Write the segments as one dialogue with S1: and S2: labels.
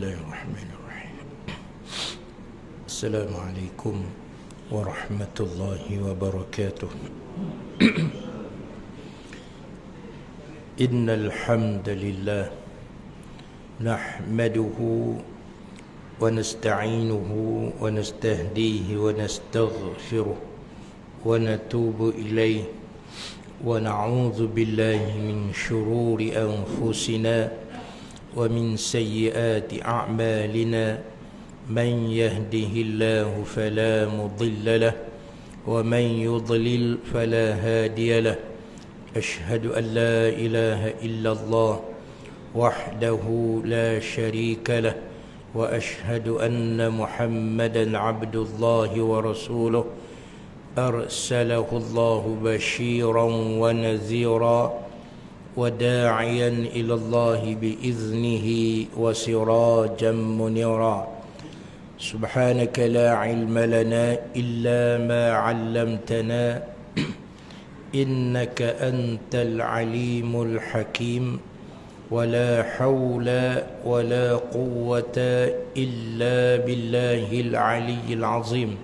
S1: Bismillahirrahmanirrahim. Assalamualaikum warahmatullahi wabarakatuh. Innal hamdalillah nahmaduhu wa nasta'inuhu wa nastahdihi wa nastaghfiruh wa natubu ilayhi wa na'udzu billahi min shururi anfusina ومن سيئات أعمالنا من يهده الله فلا مضل له ومن يضلل فلا هادي له أشهد أن لا إله إلا الله وحده لا شريك له وأشهد أن محمدا عبد الله ورسوله أرسله الله بشيرا ونذيرا وداعيا إلى الله بإذنه وسراجا منيرا سبحانك لا علم لنا إلا ما علمتنا إنك أنت العليم الحكيم ولا حول ولا قوة إلا بالله العلي العظيم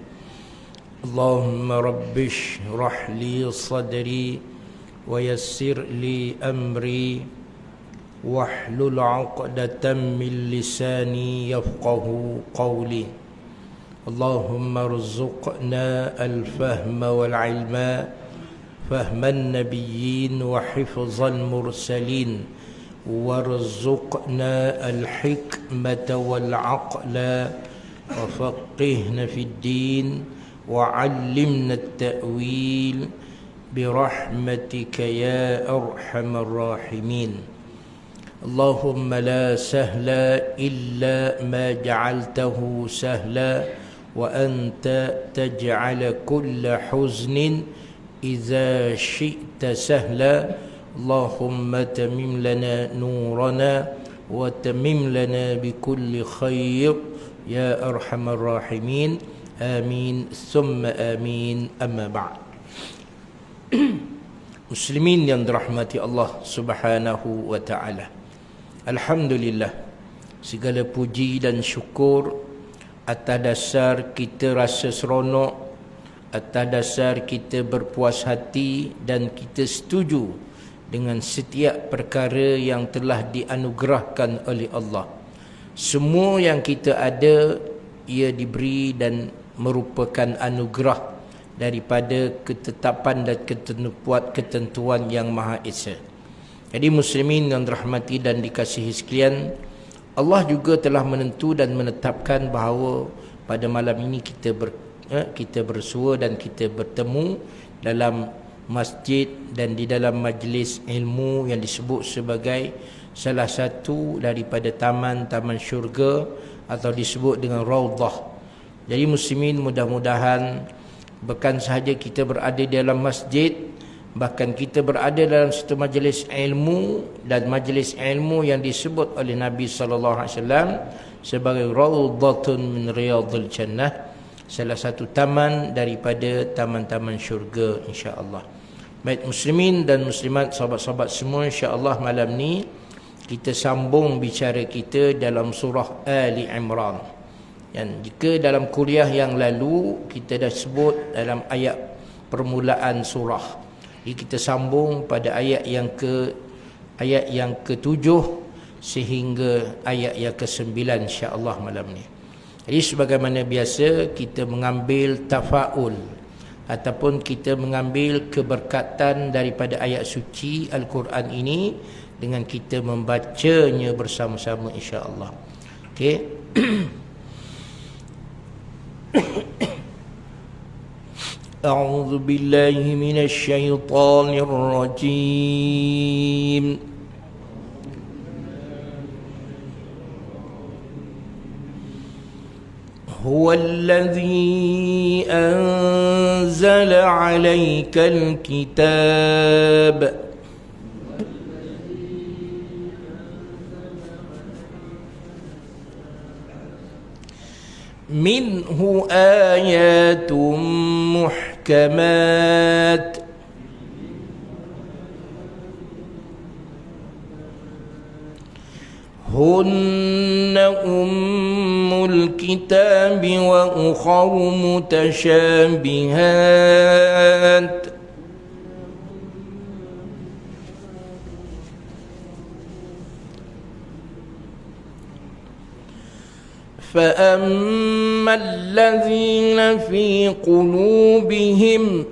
S1: اللهم رب اشرح لي صدري ويسر لي أمري واحلل عقدة من لساني يفقه قولي اللهم ارزقنا الفهم والعلم فهم النبيين وحفظ المرسلين وارزقنا الحكمة والعقل وفقهنا في الدين وعلمنا التأويل برحمتك يا أرحم الراحمين اللهم لا سهل إلا ما جعلته سهلا وأنت تجعل كل حزن إذا شئت سهلا اللهم تمم لنا نورنا وتمم لنا بكل خير يا أرحم الراحمين آمين ثم آمين أما بعد. Muslimin yang dirahmati Allah Subhanahu wa taala. Alhamdulillah, segala puji dan syukur atas dasar kita rasa seronok, atas dasar kita berpuas hati dan kita setuju dengan setiap perkara yang telah dianugerahkan oleh Allah. Semua yang kita ada ia diberi dan merupakan anugerah daripada ketetapan dan ketentuan yang Maha Esa. Jadi muslimin yang dirahmati dan dikasihi sekalian, Allah juga telah menentu dan menetapkan bahawa pada malam ini kita bersua dan kita bertemu dalam masjid dan di dalam majlis ilmu yang disebut sebagai salah satu daripada taman-taman syurga atau disebut dengan Raudhah. Jadi muslimin, mudah-mudahan bukan sahaja kita berada di dalam masjid, bahkan kita berada dalam satu majlis ilmu, dan majlis ilmu yang disebut oleh Nabi SAW sebagai Raudhatun min Riyadhil Jannah, salah satu taman daripada taman-taman syurga, insya-Allah. Baik muslimin dan muslimat, sahabat-sahabat semua, insya-Allah malam ni kita sambung bicara kita dalam surah Ali Imran. Dan jika dalam kuliah yang lalu kita dah sebut dalam ayat permulaan surah, jadi kita sambung pada ayat yang ke-7 sehingga ayat yang ke-9 insya-Allah malam ni. Jadi sebagaimana biasa kita mengambil tafaul ataupun kita mengambil keberkatan daripada ayat suci Al-Quran ini dengan kita membacanya bersama-sama insya-Allah. Okey. أعوذ بالله من الشيطان الرجيم هو الذي أنزل عليك الكتاب منه آيات محكمات هن أم الكتاب وأخر متشابهات فأما الذين في قلوبهم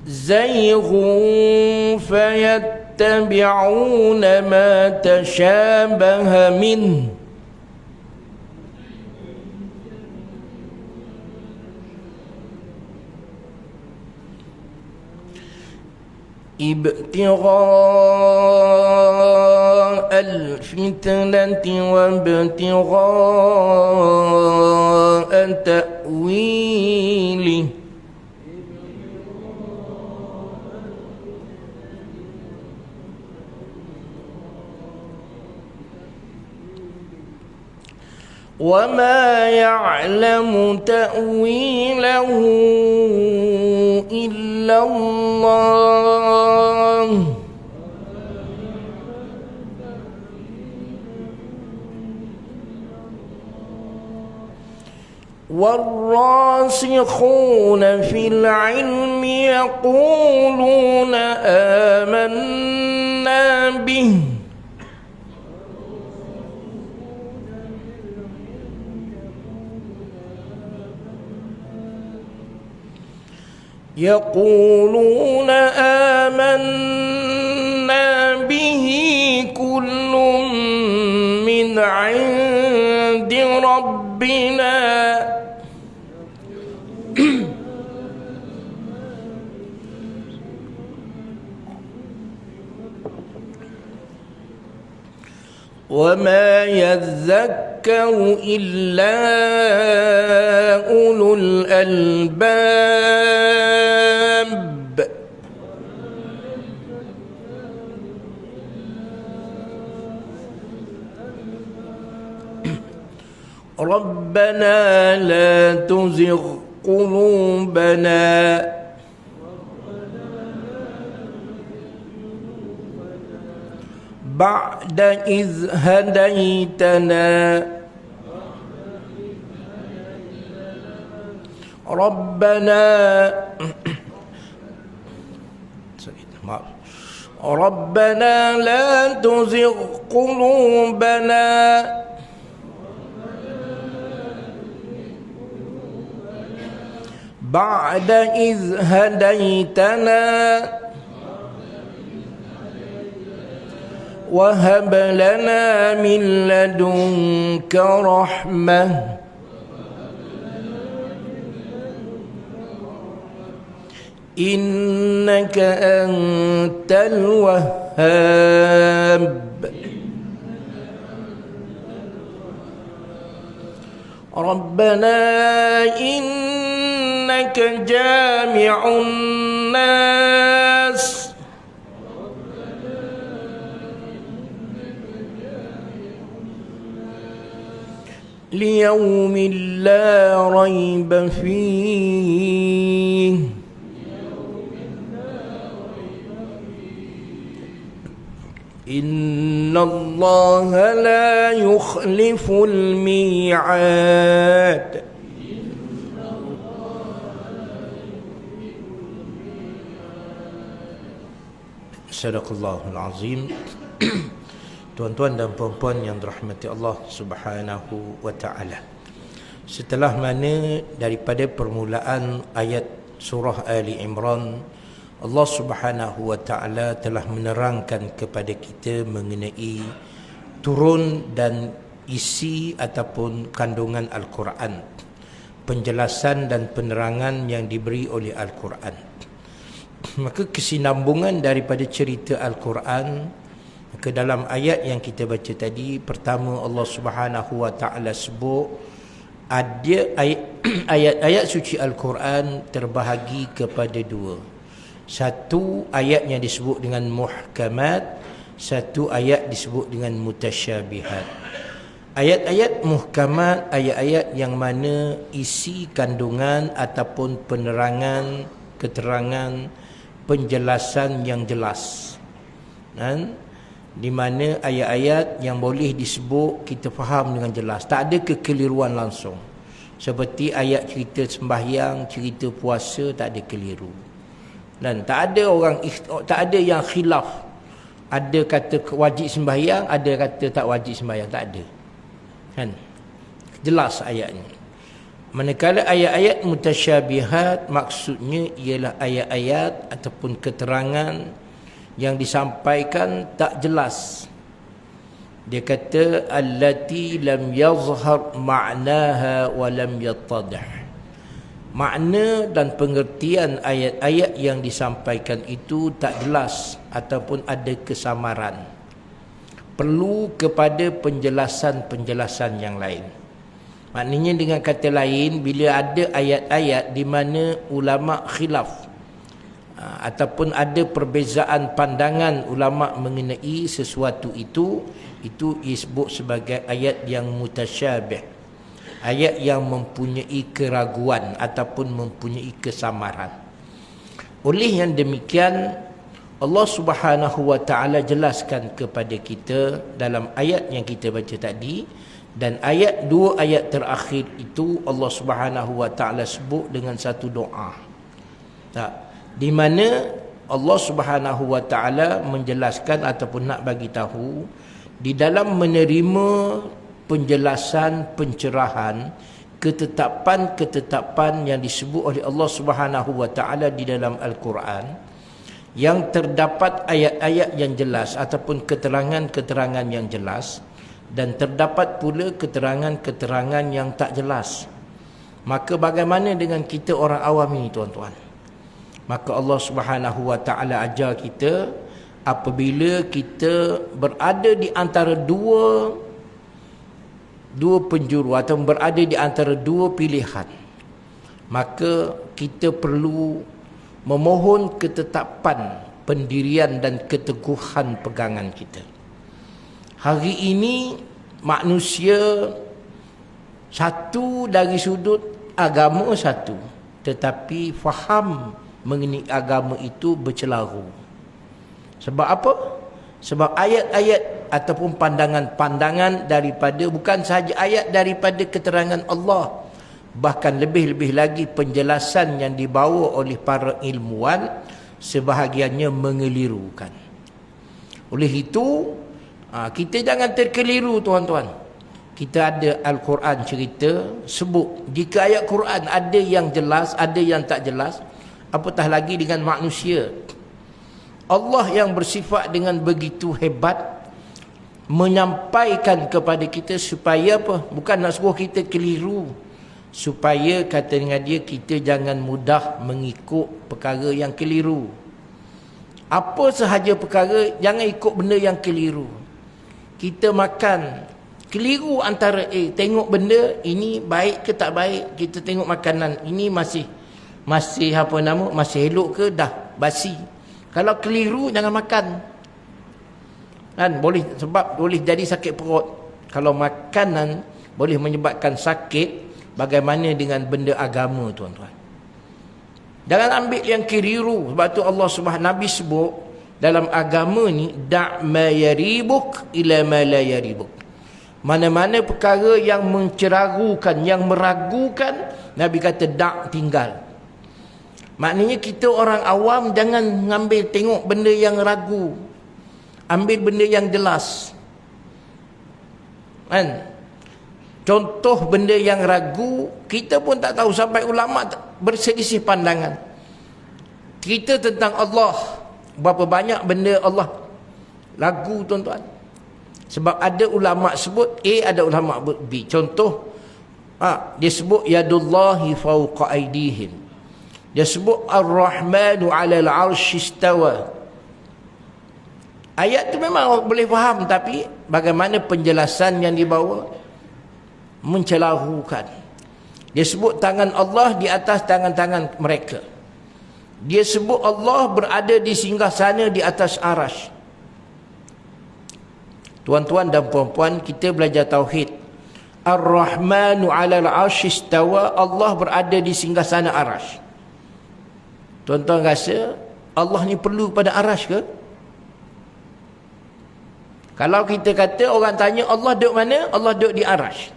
S1: زيغ فيتبعون ما تشابه منه ابتغاء الفتنة وابتغاء تأويله وما يعلم تأويله إلا الله والراسخون في العلم يقولون آمنا به يقولون آمنا به كل من عند ربنا وما يذكر إلا أولو الألباب ربنا لا تزغ قلوبنا بعد إذ هديتنا ربنا لا تزغ قلوبنا بعد إذ هديتنا وهب لنا من لدنك رحمة إنك أنت الوهاب ربنا إنك جامع الناس ليوم لا ريب فيه إن الله لا يخلف الميعاد. Sadaqallahul Azim. Tuan-tuan dan puan-puan yang dirahmati Allah Subhanahu wa taala. Setelah mana daripada permulaan ayat surah Ali Imran, Allah Subhanahu wa taala telah menerangkan kepada kita mengenai turun dan isi ataupun kandungan Al-Quran, penjelasan dan penerangan yang diberi oleh Al-Quran. Maka kesinambungan daripada cerita Al-Quran, ke dalam ayat yang kita baca tadi, pertama Allah Subhanahu wa taala sebut ada ayat-ayat suci Al-Quran terbahagi kepada dua. Satu ayat yang disebut dengan muhkamat, satu ayat disebut dengan mutasyabihat. Ayat-ayat muhkamat, ayat-ayat yang mana isi kandungan ataupun penerangan, keterangan penjelasan yang jelas. Dan di mana ayat-ayat yang boleh disebut kita faham dengan jelas, tak ada kekeliruan langsung. Seperti ayat cerita sembahyang, cerita puasa, tak ada keliru. Dan tak ada yang khilaf. Ada kata wajib sembahyang, ada kata tak wajib sembahyang, tak ada. Kan? Jelas ayatnya. Manakala ayat-ayat mutasyabihat, maksudnya ialah ayat-ayat ataupun keterangan yang disampaikan tak jelas. Dia kata allati lam yazhar ma'naha wa lam yattadih. Makna dan pengertian ayat-ayat yang disampaikan itu tak jelas ataupun ada kesamaran. Perlu kepada penjelasan-penjelasan yang lain. Maknanya dengan kata lain, bila ada ayat-ayat di mana ulama khilaf ataupun ada perbezaan pandangan ulama mengenai sesuatu itu disebut sebagai ayat yang mutasyabih, ayat yang mempunyai keraguan ataupun mempunyai kesamaran. Oleh yang demikian, Allah Subhanahu wa taala jelaskan kepada kita dalam ayat yang kita baca tadi, dan dua ayat terakhir itu Allah Subhanahu wa taala sebut dengan satu doa. Di mana Allah Subhanahu wa taala menjelaskan ataupun nak bagi tahu di dalam menerima penjelasan, pencerahan, ketetapan-ketetapan yang disebut oleh Allah Subhanahu wa taala di dalam Al-Quran, yang terdapat ayat-ayat yang jelas ataupun keterangan-keterangan yang jelas, dan terdapat pula keterangan-keterangan yang tak jelas. Maka bagaimana dengan kita orang awam ini, tuan-tuan? Maka Allah Subhanahu wa taala ajar kita, apabila kita berada di antara dua penjuru atau berada di antara dua pilihan, maka kita perlu memohon ketetapan pendirian dan keteguhan pegangan kita. Hari ini manusia satu dari sudut agama satu, tetapi faham mengenai agama itu bercelaru. Sebab apa? Sebab ayat-ayat ataupun pandangan-pandangan daripada, bukan sahaja ayat daripada keterangan Allah, bahkan lebih-lebih lagi penjelasan yang dibawa oleh para ilmuwan, sebahagiannya mengelirukan. Oleh itu, kita jangan terkeliru, tuan-tuan. Kita ada Al-Quran cerita, sebut jika ayat Quran ada yang jelas, ada yang tak jelas, apatah lagi dengan manusia. Allah yang bersifat dengan begitu hebat menyampaikan kepada kita supaya apa? Bukan nak suruh kita keliru, supaya kata dengan dia, kita jangan mudah mengikut perkara yang keliru. Apa sahaja perkara, jangan ikut benda yang keliru. Kita makan, keliru antara tengok benda ini baik ke tak baik. Kita tengok makanan ini masih masih elok ke dah basi. Kalau keliru jangan makan. Kan sebab boleh jadi sakit perut. Kalau makanan boleh menyebabkan sakit, bagaimana dengan benda agama, tuan-tuan? Jangan ambil yang keliru. Sebab tu Allah Subhanahu Nabi sebut dalam agama ni, da' ma yaribuk ila ma la yaribuk. Mana-mana perkara yang menceragukan, yang meragukan, Nabi kata da', tinggal. Maknanya kita orang awam jangan ngambil tengok benda yang ragu, ambil benda yang jelas. Kan? Contoh benda yang ragu, kita pun tak tahu, sampai ulama berselisih pandangan. Kita tentang Allah, berapa banyak benda Allah ragu, tuan-tuan. Sebab ada ulama sebut A, ada ulama sebut B. Contoh, dia sebut yadullahi fawqa aydihim. Dia sebut Ar-Rahmanu 'alal 'arsy istawa. Ayat tu memang boleh faham, tapi bagaimana penjelasan yang dibawa mencelarukan. Dia sebut tangan Allah di atas tangan-tangan mereka. Dia sebut Allah berada di singgasana di atas arasy. Tuan-tuan dan puan-puan, kita belajar tauhid. Ar-Rahmanu 'alal 'arsy istawa, Allah berada di singgasana arasy. Tuan-tuan rasa Allah ni perlu pada arash ke? Kalau kita kata, orang tanya Allah duduk mana? Allah duduk di arash.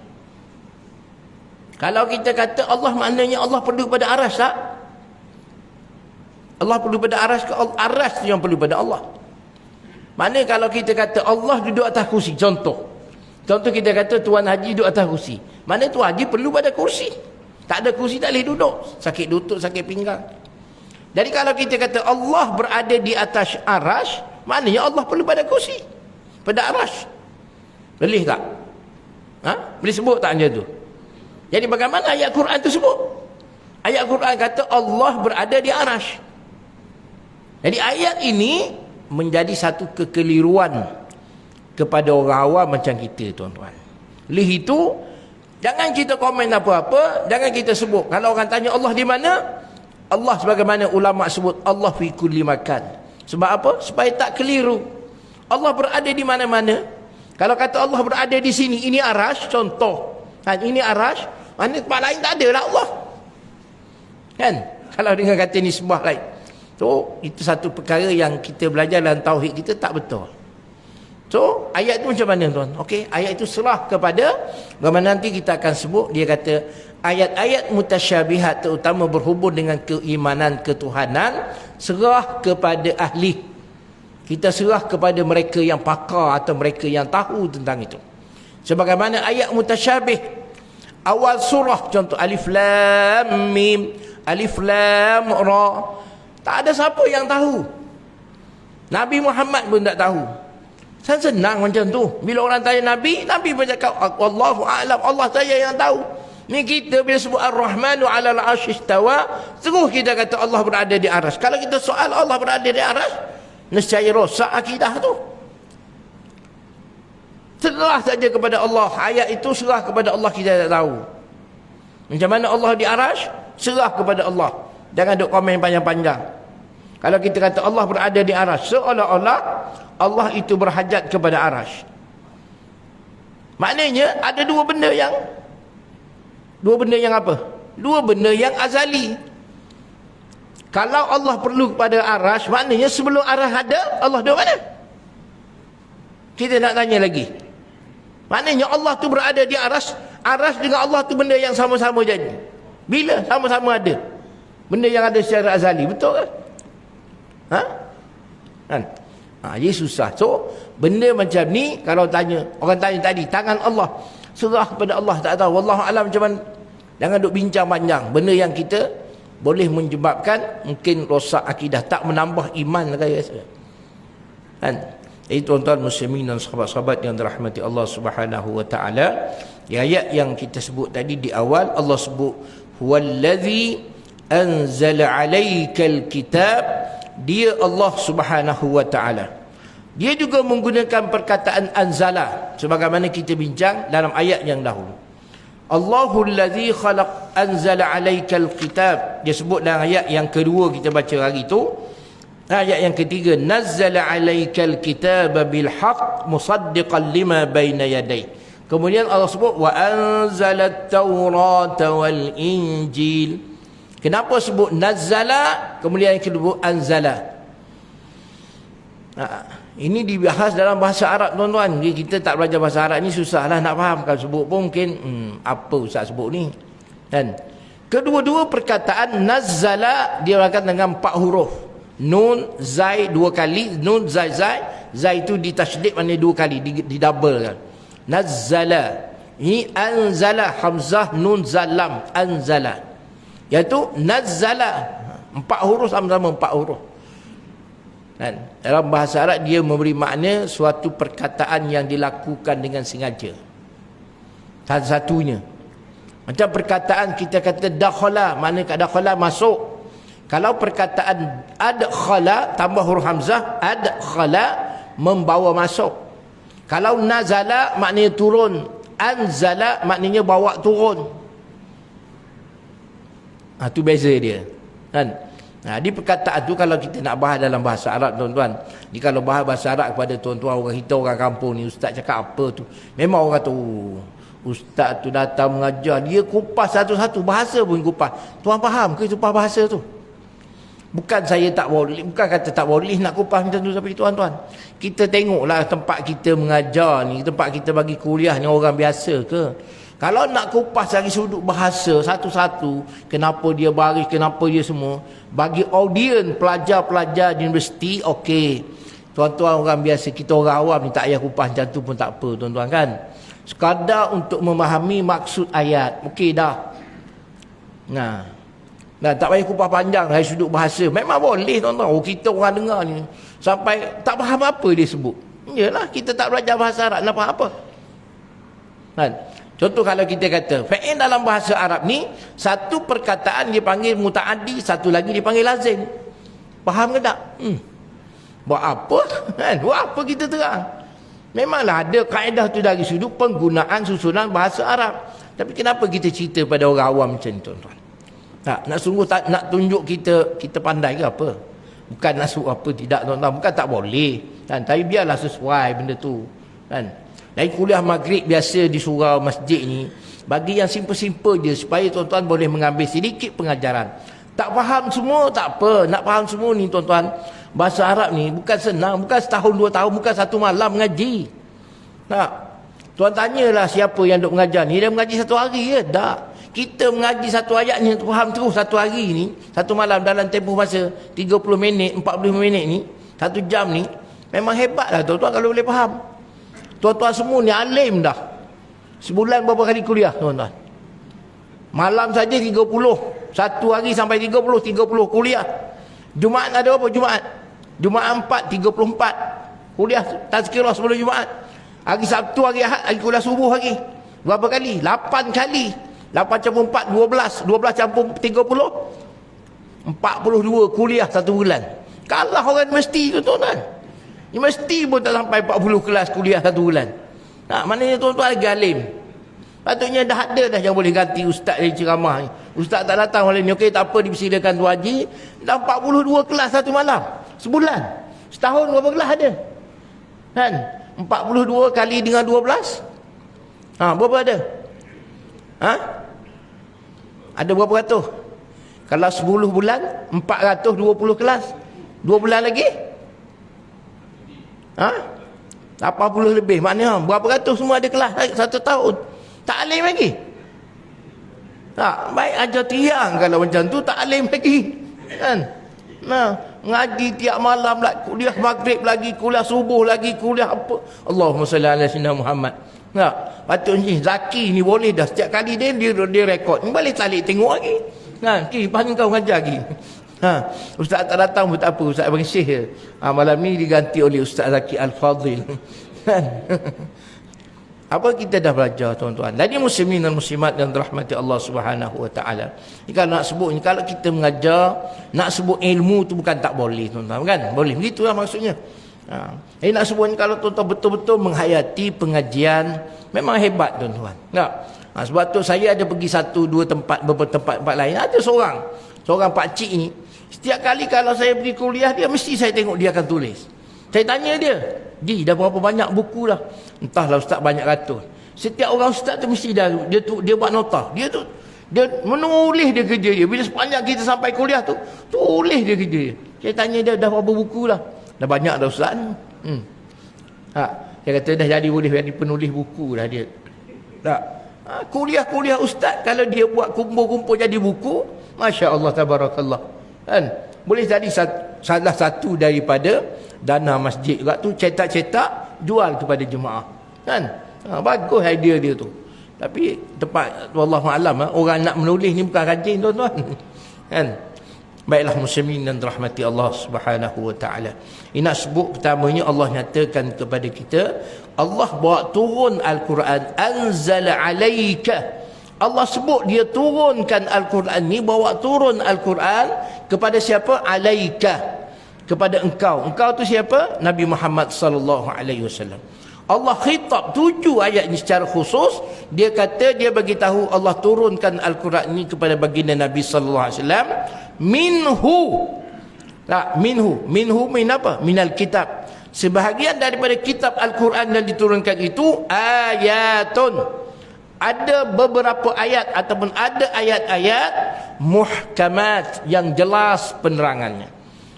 S1: Kalau kita kata Allah, maknanya Allah perlu pada arash tak? Allah perlu pada arash ke? Arash tu yang perlu pada Allah. Mana kalau kita kata Allah duduk atas kursi, contoh kita kata Tuan Haji duduk atas kursi, mana Tuan Haji perlu pada kursi. Tak ada kursi tak boleh duduk, sakit lutut, sakit pinggang. Jadi kalau kita kata Allah berada di atas arash, maknanya Allah perlu pada kursi, pada arash. Boleh tak? Boleh sebut tak macam tu? Jadi bagaimana ayat Quran tu sebut? Ayat Quran kata Allah berada di arash. Jadi ayat ini menjadi satu kekeliruan kepada orang awam macam kita, tuan-tuan. Oleh itu, jangan kita komen apa-apa, jangan kita sebut. Kalau orang tanya Allah di mana? Allah sebagaimana ulama sebut, Allah fi kulli makan. Sebab apa? Supaya tak keliru. Allah berada di mana-mana. Kalau kata Allah berada di sini, ini arash, contoh. Ini arash, mana tempat lain tak ada lah Allah. Kan? Kalau dengan kata nisbah lain. So, itu satu perkara yang kita belajar dalam tauhid kita tak betul. So, ayat itu macam mana, tuan? Okey, ayat itu serah kepada, bagaimana nanti kita akan sebut, dia kata ayat-ayat mutasyabihat terutama berhubung dengan keimanan ketuhanan serah kepada ahli. Kita serah kepada mereka yang pakar atau mereka yang tahu tentang itu. Sebagaimana ayat mutasyabih awal surah, contoh alif lam mim, alif lam ra, tak ada siapa yang tahu. Nabi Muhammad pun tak tahu. Senang macam tu. Bila orang tanya Nabi, Nabi pun cakap wallahu a'lam, Allah saja yang tahu. Ni kita bila sebut Ar-Rahmanu 'alal 'arsy istawa, terus kita kata Allah berada di aras. Kalau kita soal Allah berada di aras, nescaya rosak akidah tu. Serah saja kepada Allah. Ayat itu serah kepada Allah, kita tak tahu. Macam mana Allah di aras? Serah kepada Allah. Jangan duk komen panjang-panjang. Kalau kita kata Allah berada di aras, seolah-olah Allah itu berhajat kepada aras. Maknanya ada dua benda yang apa? Dua benda yang azali. Kalau Allah perlu kepada aras, maknanya sebelum aras ada, Allah duduk mana? Kita nak tanya lagi. Maknanya Allah tu berada di aras. Aras dengan Allah tu benda yang sama-sama jadi. Bila sama-sama ada? Benda yang ada secara azali, betul kan? Jadi susah. So, benda macam ni, kalau tanya, orang tanya tadi, tangan Allah, serah kepada Allah, tak tahu. Wallahu a'lam macam mana. Jangan duk bincang panjang. Benda yang kita boleh menyebabkan mungkin rosak akidah, tak menambah iman kaya. Kan? Jadi tuan-tuan muslimin dan sahabat-sahabat yang dirahmati Allah Subhanahu wa taala, di ayat yang kita sebut tadi di awal, Allah sebut huwallazi anzala 'alaikal kitab. Dia Allah Subhanahu wa taala. Dia juga menggunakan perkataan anzala sebagaimana kita bincang dalam ayat yang dahulu. Allahul ladzi khalaq anzala 'alaikal kitab. Dia sebut dalam ayat yang kedua kita baca hari itu. Ayat yang ketiga, nazzala 'alaikal kitaba bil haqq musaddiqan lima baina yadayhi. Kemudian Allah sebut wa anzalat taurata wal injil. Kenapa sebut nazzala, kemudian yang kedua anzala? Ini dibahas dalam bahasa Arab, tuan-tuan. Kita tak belajar bahasa Arab ni susahlah nak faham. Kalau sebut pun mungkin apa ustaz sebut ni, kan? Kedua-dua perkataan nazzala dia akan dengan 4 huruf. Nun zai 2 kali, nun zai zai, zai itu ditasydid, maknanya 2 kali, di double kan. Nazzala. Ini anzala, hamzah nun zalam, anzala. Iaitu nazzala, 4 huruf sama-sama 4 huruf. Dan dalam bahasa Arab dia memberi makna suatu perkataan yang dilakukan dengan sengaja. Satu-satunya. Macam perkataan kita kata dakhala, makna dakhala masuk. Kalau perkataan adkhala tambah huruf hamzah, adkhala membawa masuk. Kalau nazala maknanya turun, anzala maknanya bawa turun. Itu beza dia, kan? Di perkataan tu kalau kita nak bahas dalam bahasa Arab, tuan-tuan, ni kalau bahas bahasa Arab kepada tuan-tuan orang kita, orang kampung ni, ustaz cakap apa tu, memang orang kata ustaz tu datang mengajar, dia kupas satu-satu bahasa pun kupas. Tuan faham ke itu bahasa tu? Bukan saya tak boleh, bukan kata tak boleh nak kupas macam tu, tapi tuan-tuan, kita tengoklah tempat kita mengajar ni, tempat kita bagi kuliah ni orang biasa ke? Kalau nak kupas dari sudut bahasa satu-satu, kenapa dia baris, kenapa dia semua, bagi audien pelajar-pelajar di universiti, okey. Tuan-tuan orang biasa, kita orang awam ni tak payah kupas macam tu pun tak apa, tuan-tuan kan. Sekadar untuk memahami maksud ayat, okey dah. Nah, tak payah kupas panjang dari sudut bahasa. Memang boleh tuan-tuan. Oh, kita orang dengar ni sampai tak faham apa dia sebut. Yalah, kita tak belajar bahasa Arab, nak faham apa? Kan? Contoh kalau kita kata fa'il dalam bahasa Arab ni, satu perkataan dipanggil muta'addi, satu lagi dipanggil lazim. Faham ke tak? Buat apa? Kan? Buat apa kita terang? Memanglah ada kaedah tu dari sudut penggunaan susunan bahasa Arab. Tapi kenapa kita cerita pada orang awam macam ni, tuan-tuan? Nak sungguh tak, nak tunjuk kita pandai ke apa? Bukan nak suruh apa, tidak tuan-tuan. Bukan tak boleh kan? Tapi biarlah sesuai benda tu kan. Dari kuliah maghrib biasa di surau masjid ni, bagi yang simple-simple je, supaya tuan-tuan boleh mengambil sedikit pengajaran. Tak faham semua tak apa, nak faham semua ni tuan-tuan. Bahasa Arab ni bukan senang, bukan setahun 2 tahun, bukan satu malam mengaji. Tuan tanyalah siapa yang duk mengajar ni, dia mengaji 1 hari ke? Tak. Kita mengaji satu ayat ni, faham terus 1 hari ni, 1 malam dalam tempoh masa 30 minit, 40 minit ni, 1 jam ni, memang hebat lah tuan-tuan kalau boleh faham. Tuan-tuan semua ni alim dah. Sebulan berapa kali kuliah tuan-tuan? Malam saja 30, 1 hari sampai 30 kuliah. Jumaat ada apa Jumaat? Jumaat 4, 34 kuliah tazkirah sebelum Jumaat. Hari Sabtu, hari Ahad, hari kuliah subuh lagi. Berapa kali? 8 kali. 8 campur 4, 12. 12 campur 30, 42 kuliah 1 bulan. Kalah orang mesti tu tuan-tuan. Mesti pun tak sampai 40 kelas kuliah 1 bulan. Maknanya tuan-tuan lagi alim. Patutnya dah ada dah yang boleh ganti ustaz dari ceramah ni. Ustaz tak datang malam ni, okey tak apa, dipersilakan tu haji. Dah 42 kelas 1 malam. Sebulan. Setahun berapa kelas ada? Kan? 42 kali dengan 12. Berapa ada? Ada berapa ratus? Kalau 10 bulan 420 kelas. 2 bulan lagi 80 lebih. Maknanya berapa ratus semua ada kelas 1 tahun. Tak alim lagi. Baik ajar tiang kalau macam tu, tak alim lagi kan. Ngaji tiap malam lah, kuliah maghrib lagi, kuliah subuh lagi, kuliah apa. Allahumma salli ala sayyidina Muhammad. Patutnya Zaki ni boleh dah, setiap kali dia rekod, balik talik tengok lagi. Pasal kau ngajar lagi. Ustaz tak datang pun tak apa, Ustaz bagi syekh je. Malam ni diganti oleh Ustaz Zaki Al-Fadhil. Apa kita dah belajar tuan-tuan. Jadi muslimin dan muslimat yang dirahmati Allah Subhanahu wa taala. Kalau nak sebut, kalau kita mengajar, nak sebut ilmu tu bukan tak boleh tuan-tuan kan? Boleh, begitulah maksudnya. Nak sebut kalau tuan-tuan betul-betul menghayati pengajian, memang hebat tuan-tuan. Sebab tu saya ada pergi 1, 2 tempat, beberapa tempat lain. Ada seorang pakcik ni, setiap kali kalau saya pergi kuliah dia, mesti saya tengok dia akan tulis. Saya tanya dia, dah berapa banyak buku dah? Entahlah ustaz, banyak ratus. Setiap orang ustaz tu mesti dia buat nota. Dia menulis dia kerja dia. Bila sepanjang kita sampai kuliah tu, tulis dia kerja dia. Saya tanya dia, dah berapa buku dah? Dah banyak dah ustaz ni. Dia kata dah boleh jadi penulis buku dah dia. Kuliah-kuliah ustaz, kalau dia buat kumpul-kumpul jadi buku, Masya Allah, tabarakallah kan? Boleh jadi salah satu daripada dana masjid juga tu, cetak-cetak jual kepada jemaah kan. Bagus idea dia tu. Tapi tempat wallahu alam, orang nak menulis ni bukan rajin tuan-tuan kan. Baiklah muslimin dan rahmati Allah Subhanahu wa taala. Ini nak sebut pertamanya, Allah nyatakan kepada kita, Allah bawa turun Al-Quran, anzala alaika. Allah sebut dia turunkan Al-Quran ni, bawa turun Al-Quran kepada siapa? Alaika, kepada engkau. Engkau tu siapa? Nabi Muhammad sallallahu alaihi wasallam. Allah khitab 7 ayat ni secara khusus. Dia kata, dia bagi tahu Allah turunkan Al-Quran ni kepada baginda Nabi sallallahu alaihi wasallam. Minhu min apa? Minal kitab. Sebahagian daripada kitab Al-Quran yang diturunkan itu ayatun. Ada beberapa ayat ataupun ada ayat-ayat muhkamat, yang jelas penerangannya.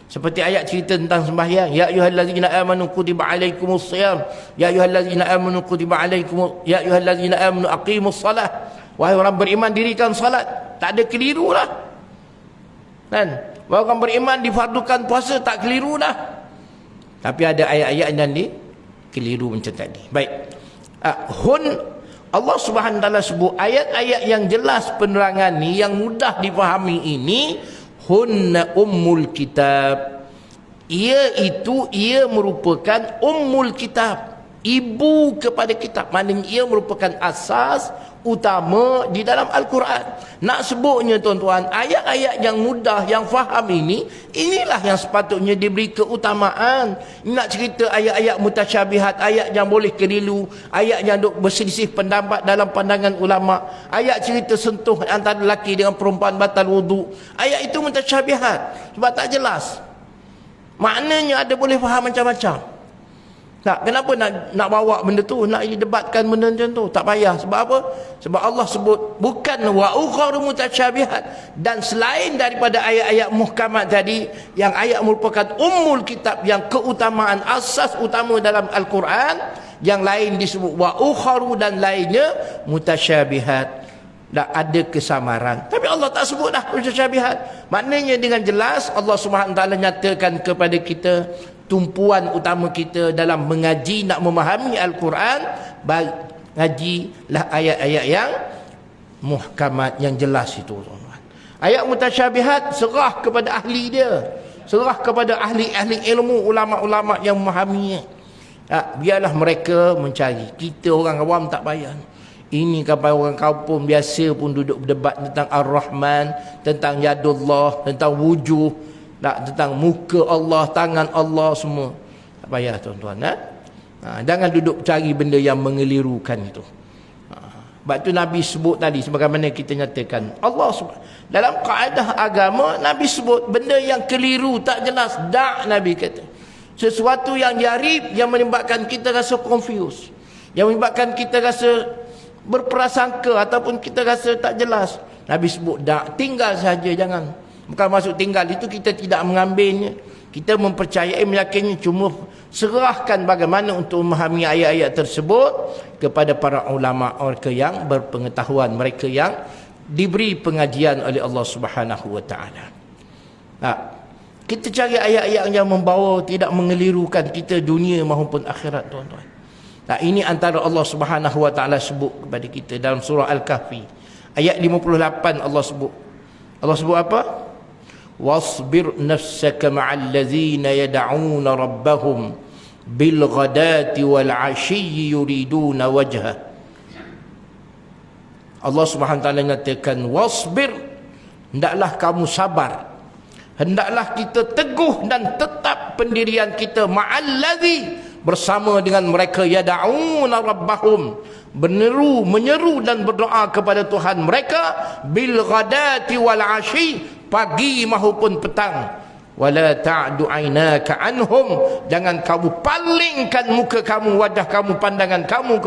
S1: Seperti ayat cerita tentang sembahyang, ya ayyuhallazina amanu kutiba alaikumus shiyam, ya ayyuhallazina amanu kutiba alaikum, ya ayyuhallazina amanu aqimus salah. Wahai orang beriman, dirikan salat. Tak ada keliru lah kan. Wahai orang beriman, difardukan puasa, tak keliru lah. Tapi ada ayat-ayat yang keliru macam tadi. Baik. Allah Subhanahu Taala sebut ayat-ayat yang jelas penerangan ni, yang mudah difahami ini, hunna ummul kitab. Ia merupakan ummul kitab, ibu kepada kitab. Maknanya ia merupakan asas utama di dalam Al-Quran. Nak sebutnya tuan-tuan, ayat-ayat yang mudah, yang faham ini, inilah yang sepatutnya diberi keutamaan. Nak cerita ayat-ayat mutasyabihat, ayat yang boleh keliru, ayat yang berselisih pendapat dalam pandangan ulama, ayat cerita sentuh antara lelaki dengan perempuan batal wudu, ayat itu mutasyabihat sebab tak jelas maknanya. Ada boleh faham macam-macam. Tak, kenapa nak bawa benda tu, nak debatkan benda macam tu? Tak payah. Sebab apa? Sebab Allah sebut bukan wa ukharu mutasyabihat, dan selain daripada ayat-ayat muhkamat tadi, yang ayat merupakan ummul kitab, yang keutamaan asas utama dalam Al-Quran, yang lain disebut wa ukharu dan lainnya mutasyabihat. Tak ada kesamaran. Tapi Allah tak sebut dah mutasyabihat. Maknanya dengan jelas Allah Subhanahu Taala nyatakan kepada kita tumpuan utama kita dalam mengaji, nak memahami Al-Quran, ngajilah ayat-ayat yang muhkamat, yang jelas itu. Ayat mutasyabihat serah kepada ahli dia, serah kepada ahli-ahli ilmu, ulama-ulama yang memahaminya. Biarlah mereka mencari. Kita orang awam tak payah. Ini kapal orang kampung biasa pun duduk berdebat tentang Ar-Rahman, tentang Yadullah, tentang wujuh, tentang muka Allah, tangan Allah, semua. Tak payah tuan-tuan. Jangan duduk cari benda yang mengelirukan itu. Sebab tu Nabi sebut tadi, sebagaimana kita nyatakan, Allah dalam kaedah agama, Nabi sebut benda yang keliru, tak jelas, Nabi kata sesuatu yang jarib, yang menyebabkan kita rasa confused, yang menyebabkan kita rasa berprasangka, ataupun kita rasa tak jelas, Nabi sebut tinggal saja, jangan. Bukan maksud tinggal itu kita tidak mengambilnya, kita mempercayai, meyakini, cuma serahkan bagaimana untuk memahami ayat-ayat tersebut kepada para ulama, mereka yang berpengetahuan, mereka yang diberi pengajian oleh Allah Subhanahu wa taala. Kita cari ayat-ayat yang membawa, tidak mengelirukan kita dunia maupun akhirat, tuan-tuan. Ini antara Allah Subhanahu wa taala sebut kepada kita dalam surah Al-Kahfi ayat 58. Allah sebut apa? Wasbir nafsaka ma'al ladzina yad'una rabbahum bil ghadati wal 'ashyi yuriduna wajha. Allah Subhanahu wa taala nyatakan wasbir, hendaklah kamu sabar, hendaklah kita teguh dan tetap pendirian kita ma'al ladzi, bersama dengan mereka yad'una rabbahum, menyeru dan berdoa kepada Tuhan mereka, bil ghadati wal 'ashyi, pagi maupun petang. Wala ta'du 'ainaka anhum, jangan kamu palingkan muka kamu, wajah kamu, pandangan kamu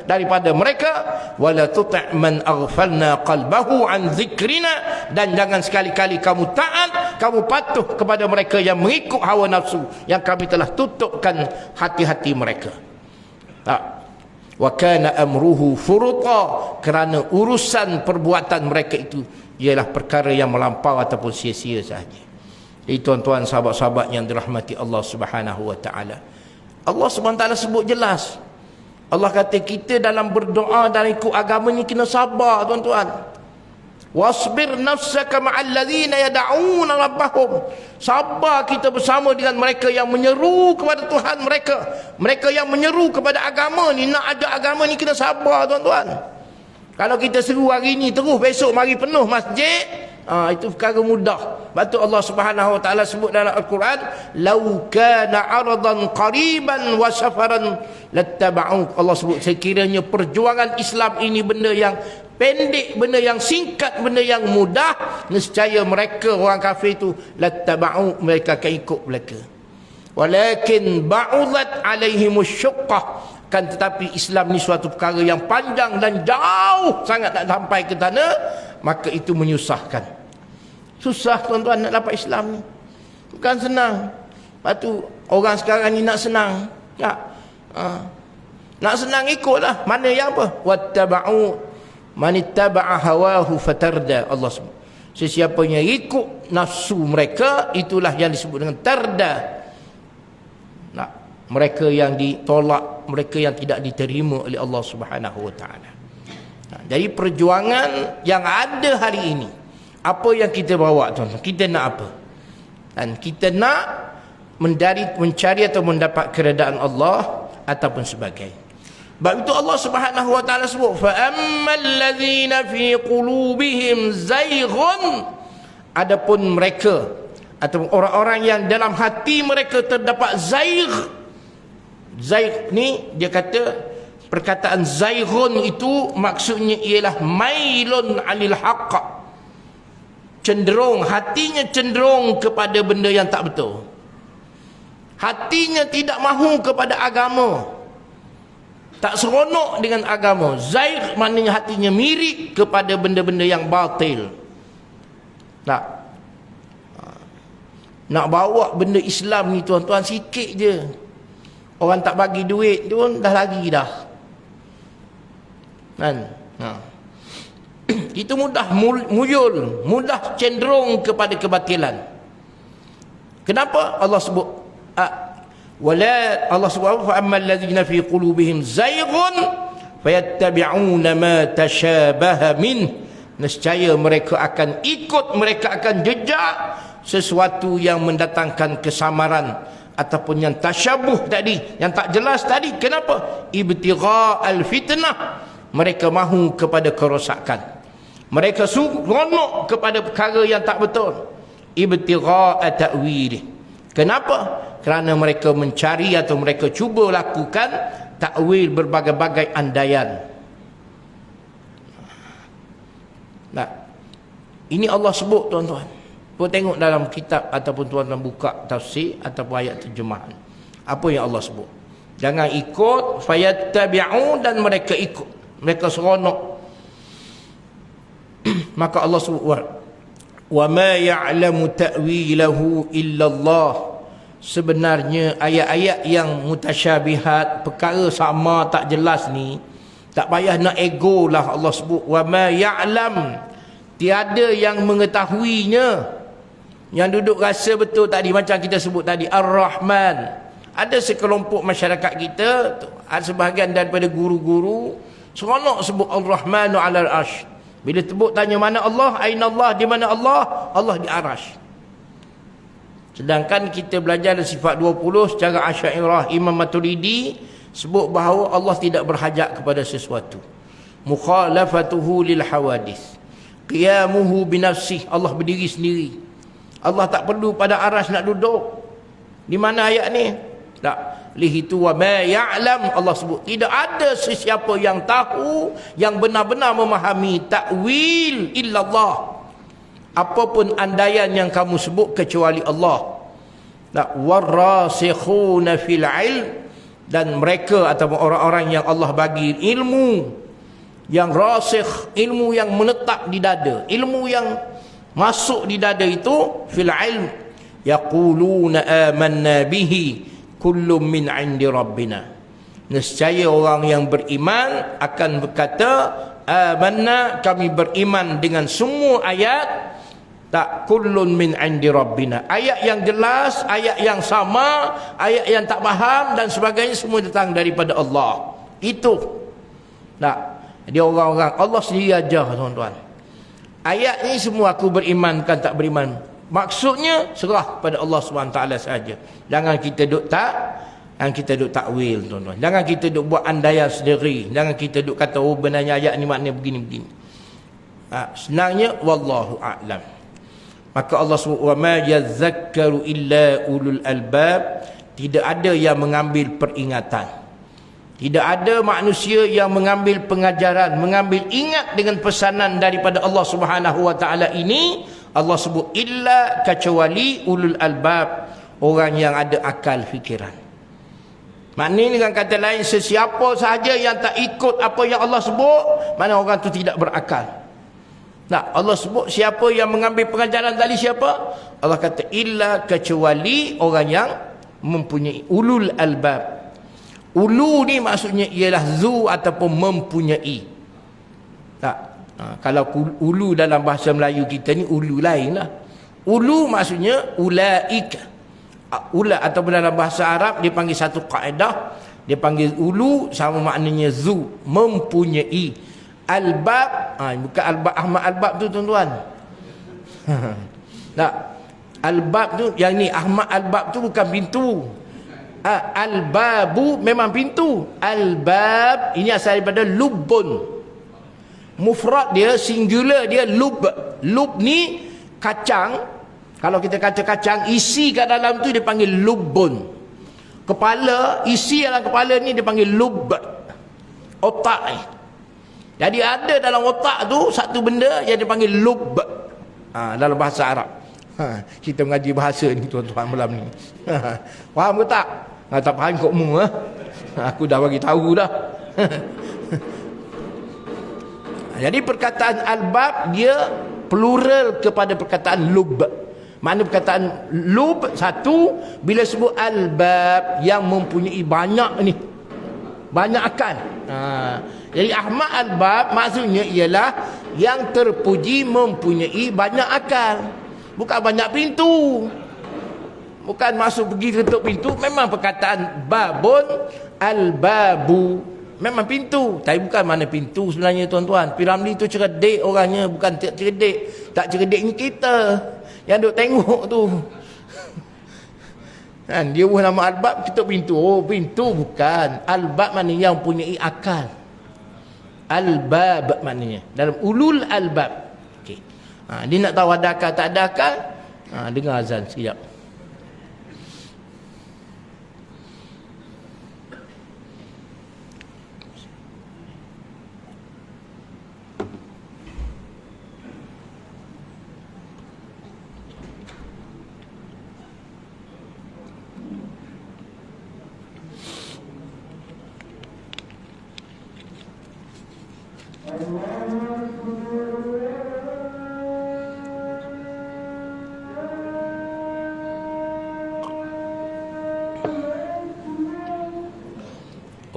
S1: daripada mereka. Wala tuti' man aghfalna qalbahu an dzikrina, dan jangan sekali-kali kamu taat, kamu patuh kepada mereka yang mengikut hawa nafsu, yang kami telah tutupkan hati-hati mereka. Wa kana amruhu furuta, kerana urusan perbuatan mereka itu ialah perkara yang melampau ataupun sia-sia sahaja. Jadi tuan-tuan, sahabat-sahabat yang dirahmati Allah Subhanahu wa taala, Allah Subhanahu wa taala sebut jelas. Allah kata kita dalam berdoa, dalam ikut agama ni kena sabar, tuan-tuan. Wasbir nafsaka ma'al ladzina yad'una rabbahum, sabar kita bersama dengan mereka yang menyeru kepada Tuhan mereka, mereka yang menyeru kepada agama ni. Nak ada agama ni kena sabar, tuan-tuan. Kalau kita seru hari ni terus, besok mari penuh masjid, itu perkara mudah. Sebab tu Allah Subhanahu wa taala sebut dalam Al-Quran, "Lau kana 'aradan qariban wa safaran lattaba'u." Allah sebut sekiranya perjuangan Islam ini benda yang pendek, benda yang singkat, benda yang mudah, nescaya mereka orang kafir itu lattaba'u, mereka akan ikut mereka. Walakin ba'udat 'alaihimus syuqqah, kan tetapi Islam ni suatu perkara yang panjang dan jauh sangat nak sampai ke sana, maka itu menyusahkan. Susah tuan-tuan nak dapat Islam ni. Bukan senang. Lepas tu orang sekarang ni nak senang. Tak. Nak senang ikutlah. Mana yang apa? Wattaba'u man ittaba'a hawahu fatarda. Allah sebut. Sesiapa yang ikut nafsu mereka, itulah yang disebut dengan tarda. Nah, mereka yang ditolak, mereka yang tidak diterima oleh Allah Subhanahu wa taala. Nah, jadi perjuangan yang ada hari ini, apa yang kita bawa tuan-tuan? Kita nak apa? Dan kita nak mencari atau mendapat keredaan Allah ataupun sebagainya. Sebab itu Allah Subhanahu wa taala sebut, fa ammal ladzina fi qulubihim zayghun, adapun mereka atau orang-orang yang dalam hati mereka terdapat zaigh. Zaigh ni dia kata, perkataan zayghun itu maksudnya ialah mailun anil haqq, cenderung, hatinya cenderung kepada benda yang tak betul, hatinya tidak mahu kepada agama, tak seronok dengan agama. Zaigh maknanya hatinya mirik kepada benda-benda yang batil. Nak bawa benda Islam ni tuan-tuan sikit je. Orang tak bagi duit pun dah lagi dah. Kan? Itu mudah muyul, mudah cenderung kepada kebatilan. Kenapa Allah sebut wala, Allah subhanahu fa ammal ladzina fi qulubihim zayghun fayattabi'una ma tashabaha min, nescaya mereka akan ikut, mereka akan jejak sesuatu yang mendatangkan kesamaran ataupun yang tasyabuh tadi, yang tak jelas tadi. Kenapa? Ibtigha'al fitnah, mereka mahu kepada kerosakan, mereka seronok kepada perkara yang tak betul. Ibtigha'a ta'wilih, kenapa? Kerana mereka mencari atau mereka cuba lakukan takwil berbagai-bagai andaian. Nah, ini Allah sebut tuan-tuan. Pun tengok dalam kitab ataupun tuan-tuan buka tafsir ataupun ayat terjemahan. Apa yang Allah sebut? Jangan ikut, fayattabi'u, dan mereka ikut, mereka seronok. Maka Allah sebut, wa ma ya'lamu ta'wilahu illa Allah. Sebenarnya ayat-ayat yang mutasyabihat, perkara sama tak jelas ni, tak payah nak ego lah. Allah sebut wa ma ya'lam, tiada yang mengetahuinya. Yang duduk rasa betul tadi, macam kita sebut tadi Ar-Rahman. Ada sekelompok masyarakat kita, ada sebahagian daripada guru-guru seronok sebut Ar-Rahmanu 'alal arsh. Bila tebuk tanya mana Allah, aina Allah, di mana Allah? Allah di arasy. Sedangkan kita belajar sifat 20 secara Asy'ariyah, Imam Maturidi sebut bahawa Allah tidak berhajat kepada sesuatu. Mukhalafatuhu lil hawadis, qiyamuhu binafsih, Allah berdiri sendiri. Allah tak perlu pada arasy nak duduk. Di mana ayat ni? Tak. Lihitu wa ma ya'lam, Allah sebut tidak ada sesiapa yang tahu, yang benar-benar memahami takwil illallah, apapun andaian yang kamu sebut kecuali Allah. Warasikhuna fil ilm, dan mereka atau orang-orang yang Allah bagi ilmu yang rasikh, ilmu yang menetap di dada, ilmu yang masuk di dada itu, fil ilm, yaquluna amanna bihi kullum min 'indi rabbina. Nescaya orang yang beriman akan berkata amanna, kami beriman dengan semua ayat, tak kullun min 'indi rabbina, ayat yang jelas, ayat yang sama, ayat yang tak faham dan sebagainya, semua datang daripada Allah. Itu tak. Jadi orang-orang Allah sendiri ajar tuan-tuan. Ayat ni semua aku beriman kan tak beriman, maksudnya serah pada Allah SWT saja. Jangan kita duk takwil tuan-tuan. Jangan kita duk buat andaian sendiri. Jangan kita duk kata oh benarnya ayat ni maknanya begini-begini. Senangnya wallahu a'lam. Maka Allah SWT, wa ma yadhakkaru illa ulul albab, tidak ada yang mengambil peringatan, tidak ada manusia yang mengambil pengajaran, mengambil ingat dengan pesanan daripada Allah Subhanahu wa taala ini. Allah sebut illa, kecuali ulul albab, orang yang ada akal fikiran. Maknanya dengan kata lain, sesiapa sahaja yang tak ikut apa yang Allah sebut, mana orang tu tidak berakal. Nah, Allah sebut siapa yang mengambil pengajaran tadi siapa? Allah kata illa kecuali orang yang mempunyai ulul albab. Ulu ni maksudnya ialah zu ataupun mempunyai. Tak. Kalau ulu dalam bahasa Melayu kita ni ulu lain lah. Ulu maksudnya ulaika. Ula ataupun dalam bahasa Arab dia panggil satu kaedah, dia panggil ulu sama maknanya zu, mempunyai. Albab, bukan albab Ahmad Albab tu tuan-tuan. Tak. Albab tu yang ni Ahmad Albab tu bukan pintu. Albabu memang pintu. Albab ini asal daripada lubun. Mufrad dia, singular dia lub. Lub ni kacang. Kalau kita kata kacang, isi kat dalam tu dia panggil lubun. Kepala, isi dalam kepala ni dia panggil lub. Otak ni. Jadi ada dalam otak tu satu benda yang dipanggil lub. Dalam bahasa Arab. Kita mengaji bahasa ni tuan-tuan malam ni. Faham ke tak? Tak faham kokmu aku dah bagi tahu dah. Jadi perkataan albab dia plural kepada perkataan lub. Mana perkataan lub satu, bila sebut albab yang mempunyai banyak ni, banyak akal. Jadi Ahmad Albab maksudnya ialah yang terpuji mempunyai banyak akal, bukan banyak pintu. Bukan masuk pergi ketuk pintu. Memang perkataan babun albabu memang pintu, tapi bukan mana pintu sebenarnya tuan-tuan. Piramli tu cerdik orangnya, bukan tak cerdik. Tak cerdiknya kita yang duk tengok tu. Kan dia buat nama albab ketuk pintu. Oh, pintu bukan. Albab mana yang punya akal. Albab maknanya dalam ulul albab. Okey. Dia nak tahu ada akal tak ada akal. Dengar azan sekejap.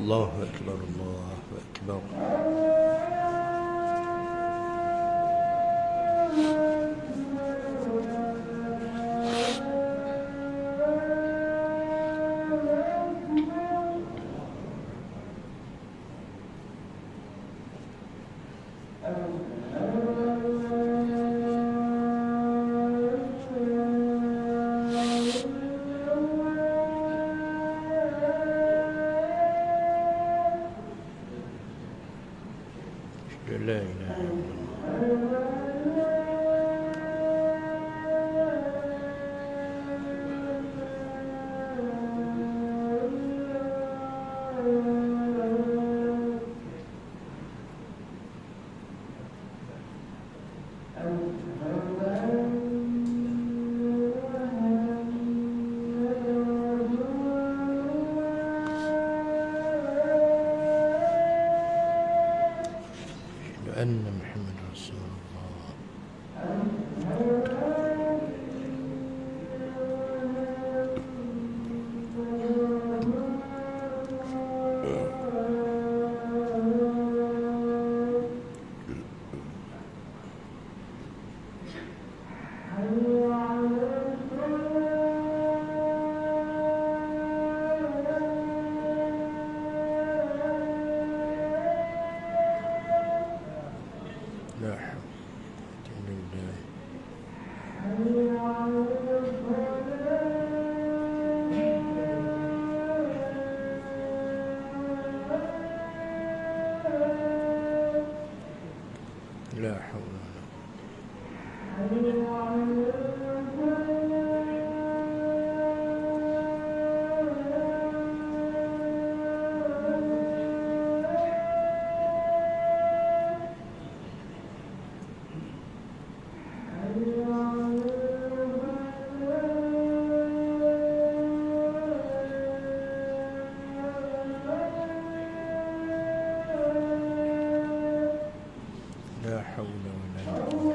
S1: Allahu Akbar, Allahu Akbar. La ilaha anna Muhammad Rasulullah. La hawla la hawla. La hawla wala quwwata.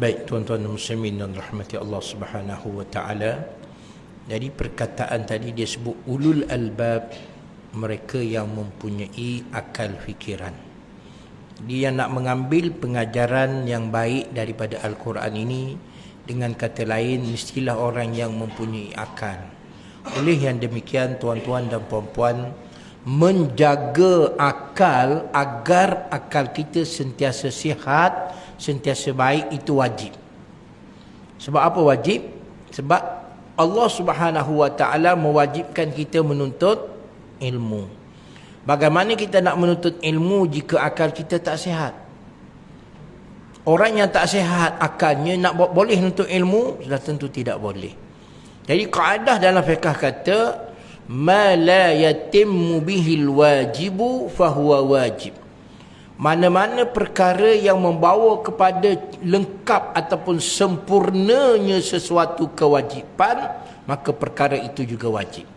S1: Baik, tuan-tuan muslimin dan rahmati Allah Subhanahu wa taala. Jadi perkataan tadi dia sebut ulul albab, mereka yang mempunyai akal fikiran. Dia nak mengambil pengajaran yang baik daripada Al-Quran ini, dengan kata lain mestilah orang yang mempunyai akal. Oleh yang demikian, tuan-tuan dan puan-puan, menjaga akal agar akal kita sentiasa sihat, sentiasa baik, itu wajib. Sebab apa wajib? Sebab Allah Subhanahu wa taala mewajibkan kita menuntut ilmu. Bagaimana kita nak menuntut ilmu jika akal kita tak sihat? Orang yang tak sihat akalnya nak boleh menuntut ilmu, sudah tentu tidak boleh. Jadi kaedah dalam fiqh kata, ma la yatimmu bihil wajibu fahuwa wajib. Mana-mana perkara yang membawa kepada lengkap ataupun sempurnanya sesuatu kewajipan, maka perkara itu juga wajib.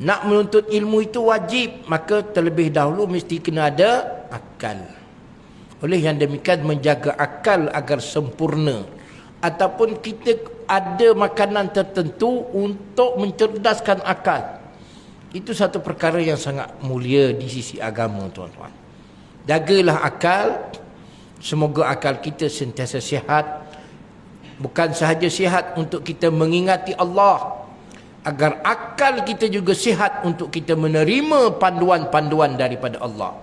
S1: Nak menuntut ilmu itu wajib, maka terlebih dahulu mesti kena ada akal. Oleh yang demikian, menjaga akal agar sempurna, ataupun kita ada makanan tertentu untuk mencerdaskan akal, itu satu perkara yang sangat mulia di sisi agama, tuan-tuan. Jagalah akal, semoga akal kita sentiasa sihat. Bukan sahaja sihat untuk kita mengingati Allah, agar akal kita juga sihat untuk kita menerima panduan-panduan daripada Allah,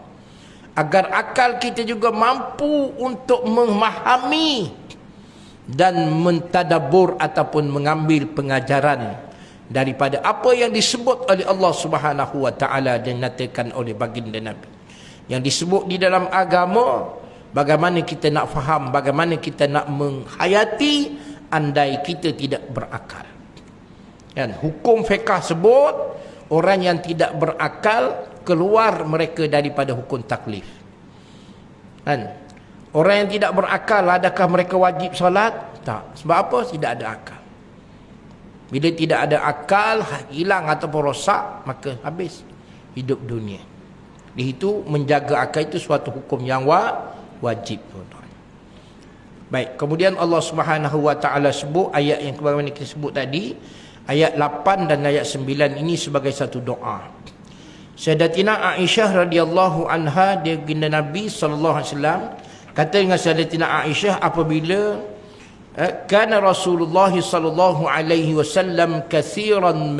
S1: agar akal kita juga mampu untuk memahami dan mentadabbur ataupun mengambil pengajaran daripada apa yang disebut oleh Allah Subhanahu wa taala dan dinyatakan oleh baginda Nabi. Yang disebut di dalam agama, bagaimana kita nak faham, bagaimana kita nak menghayati andai kita tidak berakal. Kan, hukum fiqh sebut orang yang tidak berakal keluar mereka daripada hukum taklif. Kan, orang yang tidak berakal, adakah mereka wajib solat? Tak. Sebab apa? Tidak ada akal. Bila tidak ada akal, hilang ataupun rosak, maka habis hidup dunia. Di itu menjaga akal itu suatu hukum yang wajib, tuan-tuan. Baik, kemudian Allah Subhanahu wa taala sebut ayat yang kemarin kita sebut tadi, ayat 8 dan ayat 9 ini sebagai satu doa. Sayyidatina Aisyah radhiyallahu anha, dia baginda Nabi sallallahu alaihi wasallam, kata dengan Sayyidatina Aisyah apabila kana Rasulullah sallallahu alaihi wasallam katsiran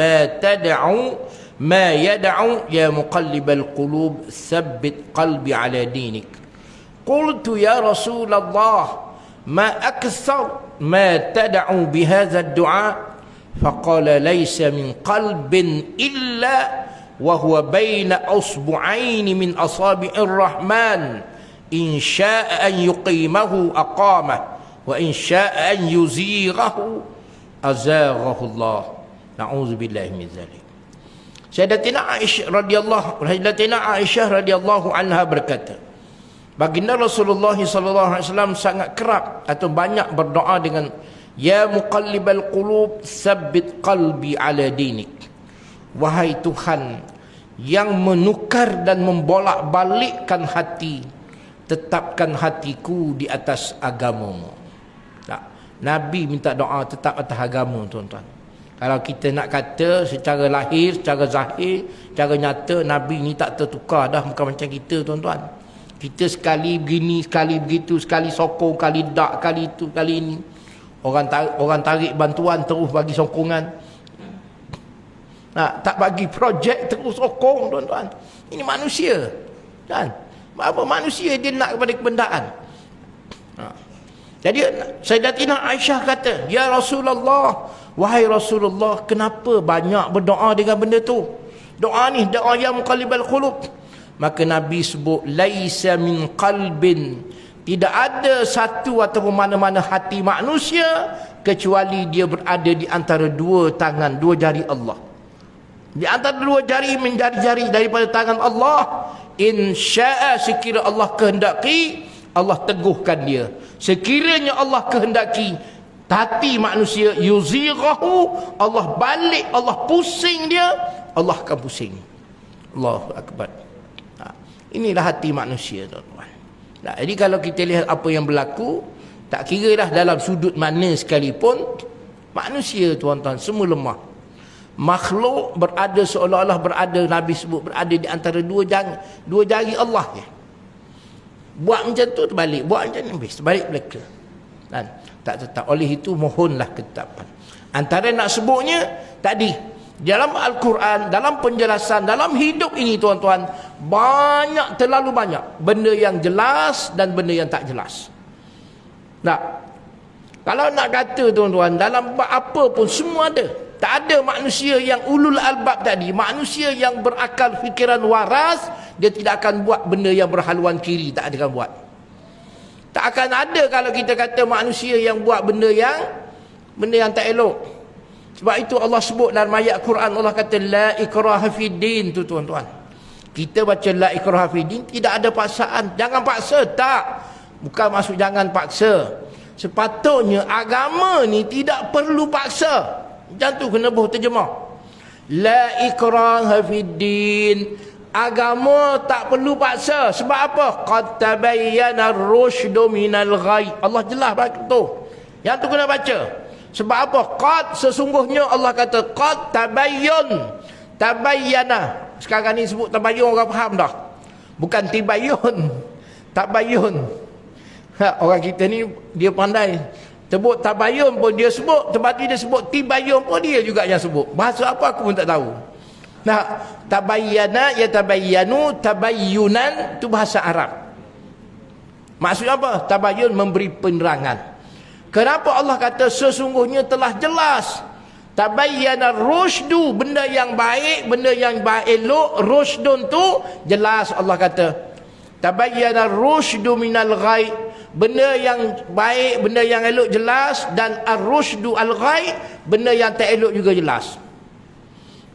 S1: ma yad'u ya muqallibal qulub tsabbit qalbi ala dinik. Qultu ya Rasulullah ma akthar ma tad'u bihadha ad-du'a, faqala laysa min qalbin illa wa huwa baina usbu'ain min asabi'ir rahman, in sha'a an yuqimahu aqamah wa in sha'a an yuzighahu azaghahu Allah. Na'udzu billahi min dzalik. Sayyidatina Aisyah radhiyallahu anha berkata, baginda Rasulullah sallallahu alaihi wasallam sangat kerap atau banyak berdoa dengan ya muqallibal qulub tsabbit qalbi ala dinik. Wahai Tuhan yang menukar dan membolak-balikkan hati, tetapkan hatiku di atas agamamu. Nabi minta doa tetap atas agama, tuan-tuan. Kalau kita nak kata secara lahir, secara zahir, secara nyata, Nabi ni tak tertukar dah, bukan macam kita, tuan-tuan. Kita sekali begini, sekali begitu, sekali sokong, kali dak, kali itu, kali ini. Orang tarik bantuan terus bagi sokongan. Tak bagi projek terus sokong, tuan-tuan. Ini manusia, kan? Apa manusia dia nak kepada kebendaan. Jadi Sayyidatina Aisyah kata, ya Rasulullah, wahai Rasulullah, kenapa banyak berdoa dengan benda tu? Doa ni doa ya muqallibal qulub. Maka Nabi sebut laisa min qalbin, tidak ada satu ataupun mana-mana hati manusia kecuali dia berada di antara dua tangan, dua jari Allah. Di antara dua jari menjari-jari daripada tangan Allah. In syaa, sekira Allah kehendaki, Allah teguhkan dia. Sekiranya Allah kehendaki, hati manusia yuzighahu, Allah balik, Allah pusing dia, Allah akan pusing. Allahu akbar. Inilah hati manusia, tuan-tuan. Jadi kalau kita lihat apa yang berlaku, Tak kira dah dalam sudut mana sekalipun, manusia tuan-tuan semua lemah. Makhluk berada seolah-olah berada, Nabi sebut berada di antara dua jari Allah je. Buat macam tu terbalik, buat macam ni habis terbalik belaka. Dan tak tetap. Oleh itu mohonlah ketetapan. Antara nak sebutnya tadi dalam Al-Quran, dalam penjelasan, dalam hidup ini tuan-tuan, banyak, terlalu banyak benda yang jelas dan benda yang tak jelas. Nah, kalau nak kata tuan-tuan, dalam apa pun semua ada. Tak ada manusia yang ulul albab tadi, manusia yang berakal fikiran waras, dia tidak akan buat benda yang berhaluan kiri, tak akan buat. Tak akan ada kalau kita kata manusia yang buat benda yang tak elok. Sebab itu Allah sebut dalam ayat Quran, Allah kata la ikraha fid din tu tuan-tuan. Kita baca la ikraha fid din, tidak ada paksaan. Jangan paksa, tak. Bukan maksud jangan paksa. Sepatutnya agama ni tidak perlu paksa. Macam tu kena buh terjemah. La ikraha fid din. Agama tak perlu paksa. Sebab apa? Qad tabayyana ar-rusydu minal ghayy. Allah jelas tu. Yang tu kena baca. Sebab apa? Qad, sesungguhnya Allah kata qad tabayyana. Sekarang ni sebut tabayyun, orang faham dah. Bukan tibayyun. Tabayyun. Orang kita ni dia pandai. Sebut tabayyun pun dia sebut, tempat dia sebut tibayyun pun dia juga yang sebut. Bahasa apa aku pun tak tahu. Nah, tabayyana ya tabayyanu, tabayyunan tu bahasa Arab. Maksudnya apa? Tabayyun memberi penerangan. Kenapa Allah kata sesungguhnya telah jelas? Tabayyana rusydu, benda yang baik, benda yang elok, rusydun tu jelas. Allah kata tabayyana rusydu minal ghayy, benda yang baik, benda yang elok jelas, dan ar-rusydu al-ghayy, benda yang tak elok juga jelas.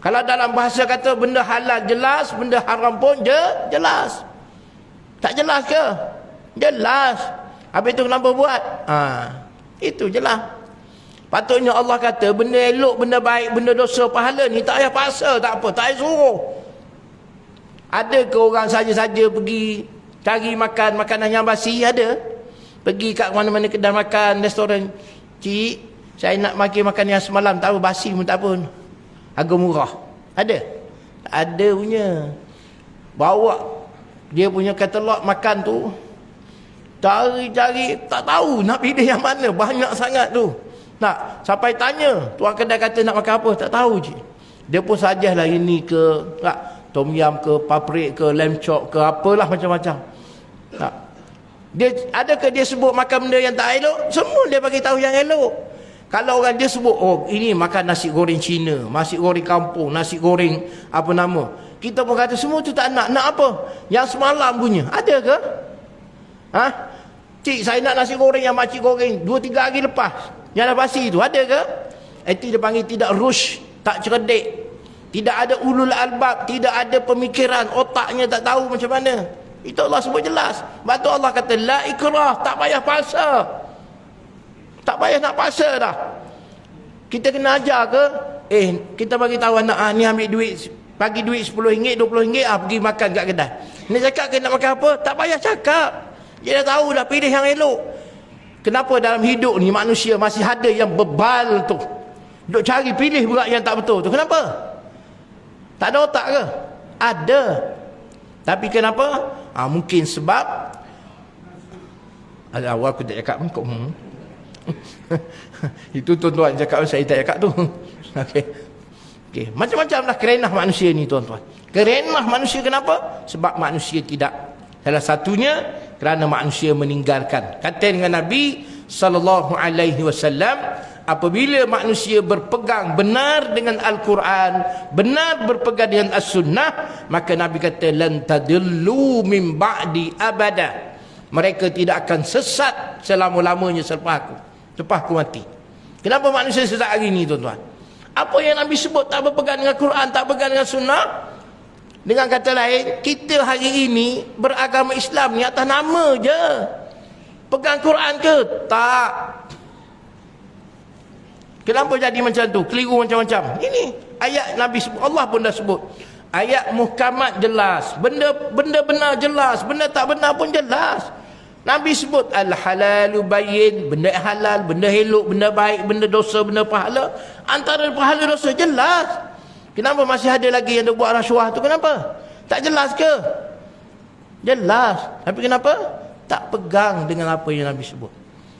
S1: Kalau dalam bahasa kata benda halal jelas, benda haram pun jelas. Tak jelas ke? Jelas. Habis tu kenapa buat? Itu jelas. Patutnya Allah kata benda elok, benda baik, benda dosa, pahala ni tak payah paksa, tak apa, tak payah suruh. Ada ke orang saja-saja pergi cari makan makanan yang basi? Ada. Pergi kat mana-mana kedai makan, restoran, cik, saya nak makan yang semalam, tak apa, basi pun tak apa, harga murah. Ada. Ada punya. Bawa dia punya katalog makan tu, cari-cari tak tahu nak pilih yang mana, banyak sangat tu. Nak sampai tanya tuan kedai kata nak makan apa, tak tahu je. Dia pun sajalah ini ke tom yam ke paprik ke lamb chop ke apalah macam-macam. Dia adakah dia sebut makan benda yang tak elok? Semua dia bagi tahu yang elok. Kalau orang dia sebut oh ini makan nasi goreng Cina, nasi goreng kampung, nasi goreng apa nama, kita pun kata semua tu tak nak. Nak apa? Yang semalam punya. Ada ke? Cik, saya nak nasi goreng yang makcik goreng 2-3 hari lepas, yang dah basi tu. Ada ke? Itu dia panggil tidak rush, tak cerdik, tidak ada ulul albab, tidak ada pemikiran, otaknya tak tahu macam mana. Itu Allah sebut jelas. Sebab tu Allah kata la ikrah, tak payah paksa. Tak payah nak paksa dah. Kita kena ajar ke? Kita bagi tahu anak ni ambil duit, bagi duit RM10, RM20, pergi makan kat kedai. Ni cakap ke nak makan apa? Tak payah cakap. Dia dah tahu dah, pilih yang elok. Kenapa dalam hidup ni manusia masih ada yang bebal tu, duk cari pilih pula yang tak betul tu? Kenapa? Tak ada otak ke? Ada. Tapi kenapa? Mungkin sebab awal aku tak cakap kau. Itu tuan-tuan cakap, saya tak cakap tu. Okey. Macam-macam lah kerenah manusia ni tuan-tuan. Kerenah manusia kenapa? Sebab manusia tidak. Salah satunya kerana manusia meninggalkan. Kata dengan Nabi sallallahu alaihi wasallam, apabila manusia berpegang benar dengan Al-Quran, benar berpegang dengan As-Sunnah, maka Nabi kata lan tadillu min ba'di abada. Mereka tidak akan sesat selama-lamanya selepas aku mati. Kenapa manusia sesat hari ini tuan-tuan? Apa yang Nabi sebut tak berpegang dengan Quran, tak berpegang dengan Sunnah? Dengan kata lain, kita hari ini beragama Islam ni atas nama je. Pegang Quran ke? Tak. Kenapa jadi macam tu? Keliru macam-macam. Ini ayat Nabi sebut, Allah pun dah sebut. Ayat muhkamat jelas, benda benar jelas, benda tak benar pun jelas. Nabi sebut al-halalu bayyin, benda halal, benda elok, benda baik, benda dosa, benda pahala. Antara pahala dosa jelas. Kenapa masih ada lagi yang buat rasuah tu? Kenapa? Tak jelas ke? Jelas. Tapi kenapa? Tak pegang dengan apa yang Nabi sebut.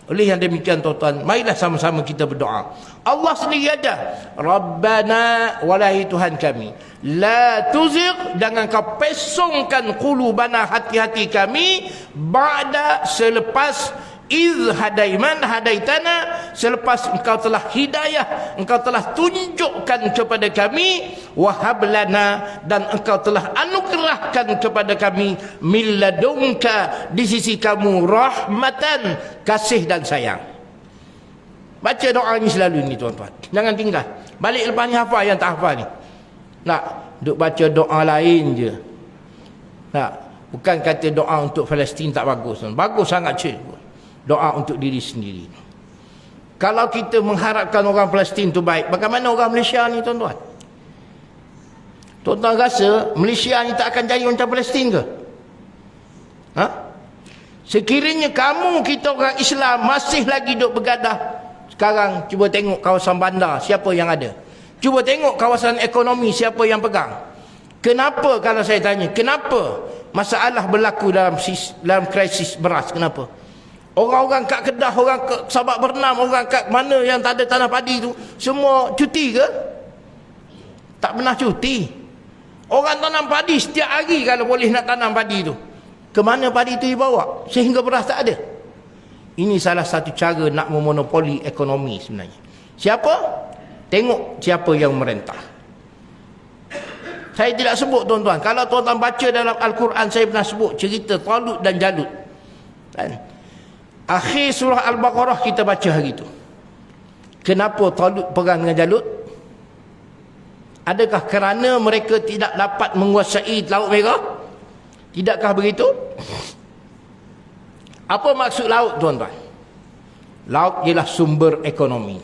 S1: Oleh yang demikian tuan-tuan, marilah sama-sama kita berdoa. Allah sendiri ada. Rabbana, wahai Tuhan kami, la tuzigh, jangan kau pesongkan qulubana, hati-hati kami, ba'da, selepas hadaitana, selepas engkau telah hidayah, engkau telah tunjukkan kepada kami, wahablana, dan engkau telah anugerahkan kepada kami, milladunka, di sisi kamu, rahmatan, kasih dan sayang. Baca doa ni selalu ni tuan-tuan, jangan tinggal. Balik lepas ni hafal yang tak hafal ni. Nak duk baca doa lain je. Nak, bukan kata doa untuk Palestin tak bagus. Bagus sangat cik. Doa untuk diri sendiri. Kalau kita mengharapkan orang Palestin tu baik, bagaimana orang Malaysia ni tuan-tuan? Tuan-tuan rasa Malaysia ni tak akan jadi macam Palestin ke? Ha? Sekiranya kamu, kita orang Islam masih lagi duk bergadah. Sekarang cuba tengok kawasan bandar, siapa yang ada? Cuba tengok kawasan ekonomi, siapa yang pegang? Kenapa, kalau saya tanya, kenapa masalah berlaku dalam krisis beras? Kenapa? Orang-orang kat Kedah, orang kat Sabak Bernam, orang kat mana yang tak ada tanah padi tu, semua cuti ke? Tak pernah cuti. Orang tanam padi setiap hari kalau boleh nak tanam padi tu. Ke mana padi tu dibawa? Sehingga beras tak ada. Ini salah satu cara nak memonopoli ekonomi sebenarnya. Siapa? Tengok siapa yang merentah. Saya tidak sebut tuan-tuan. Kalau tuan-tuan baca dalam Al-Quran, saya pernah sebut cerita Talut dan Jalut. Kan? Akhir surah Al-Baqarah kita baca hari itu. Kenapa Talut perang dengan Jalut? Adakah kerana mereka tidak dapat menguasai Laut Merah? Tidakkah begitu? Apa maksud laut tuan-tuan? Laut ialah sumber ekonomi.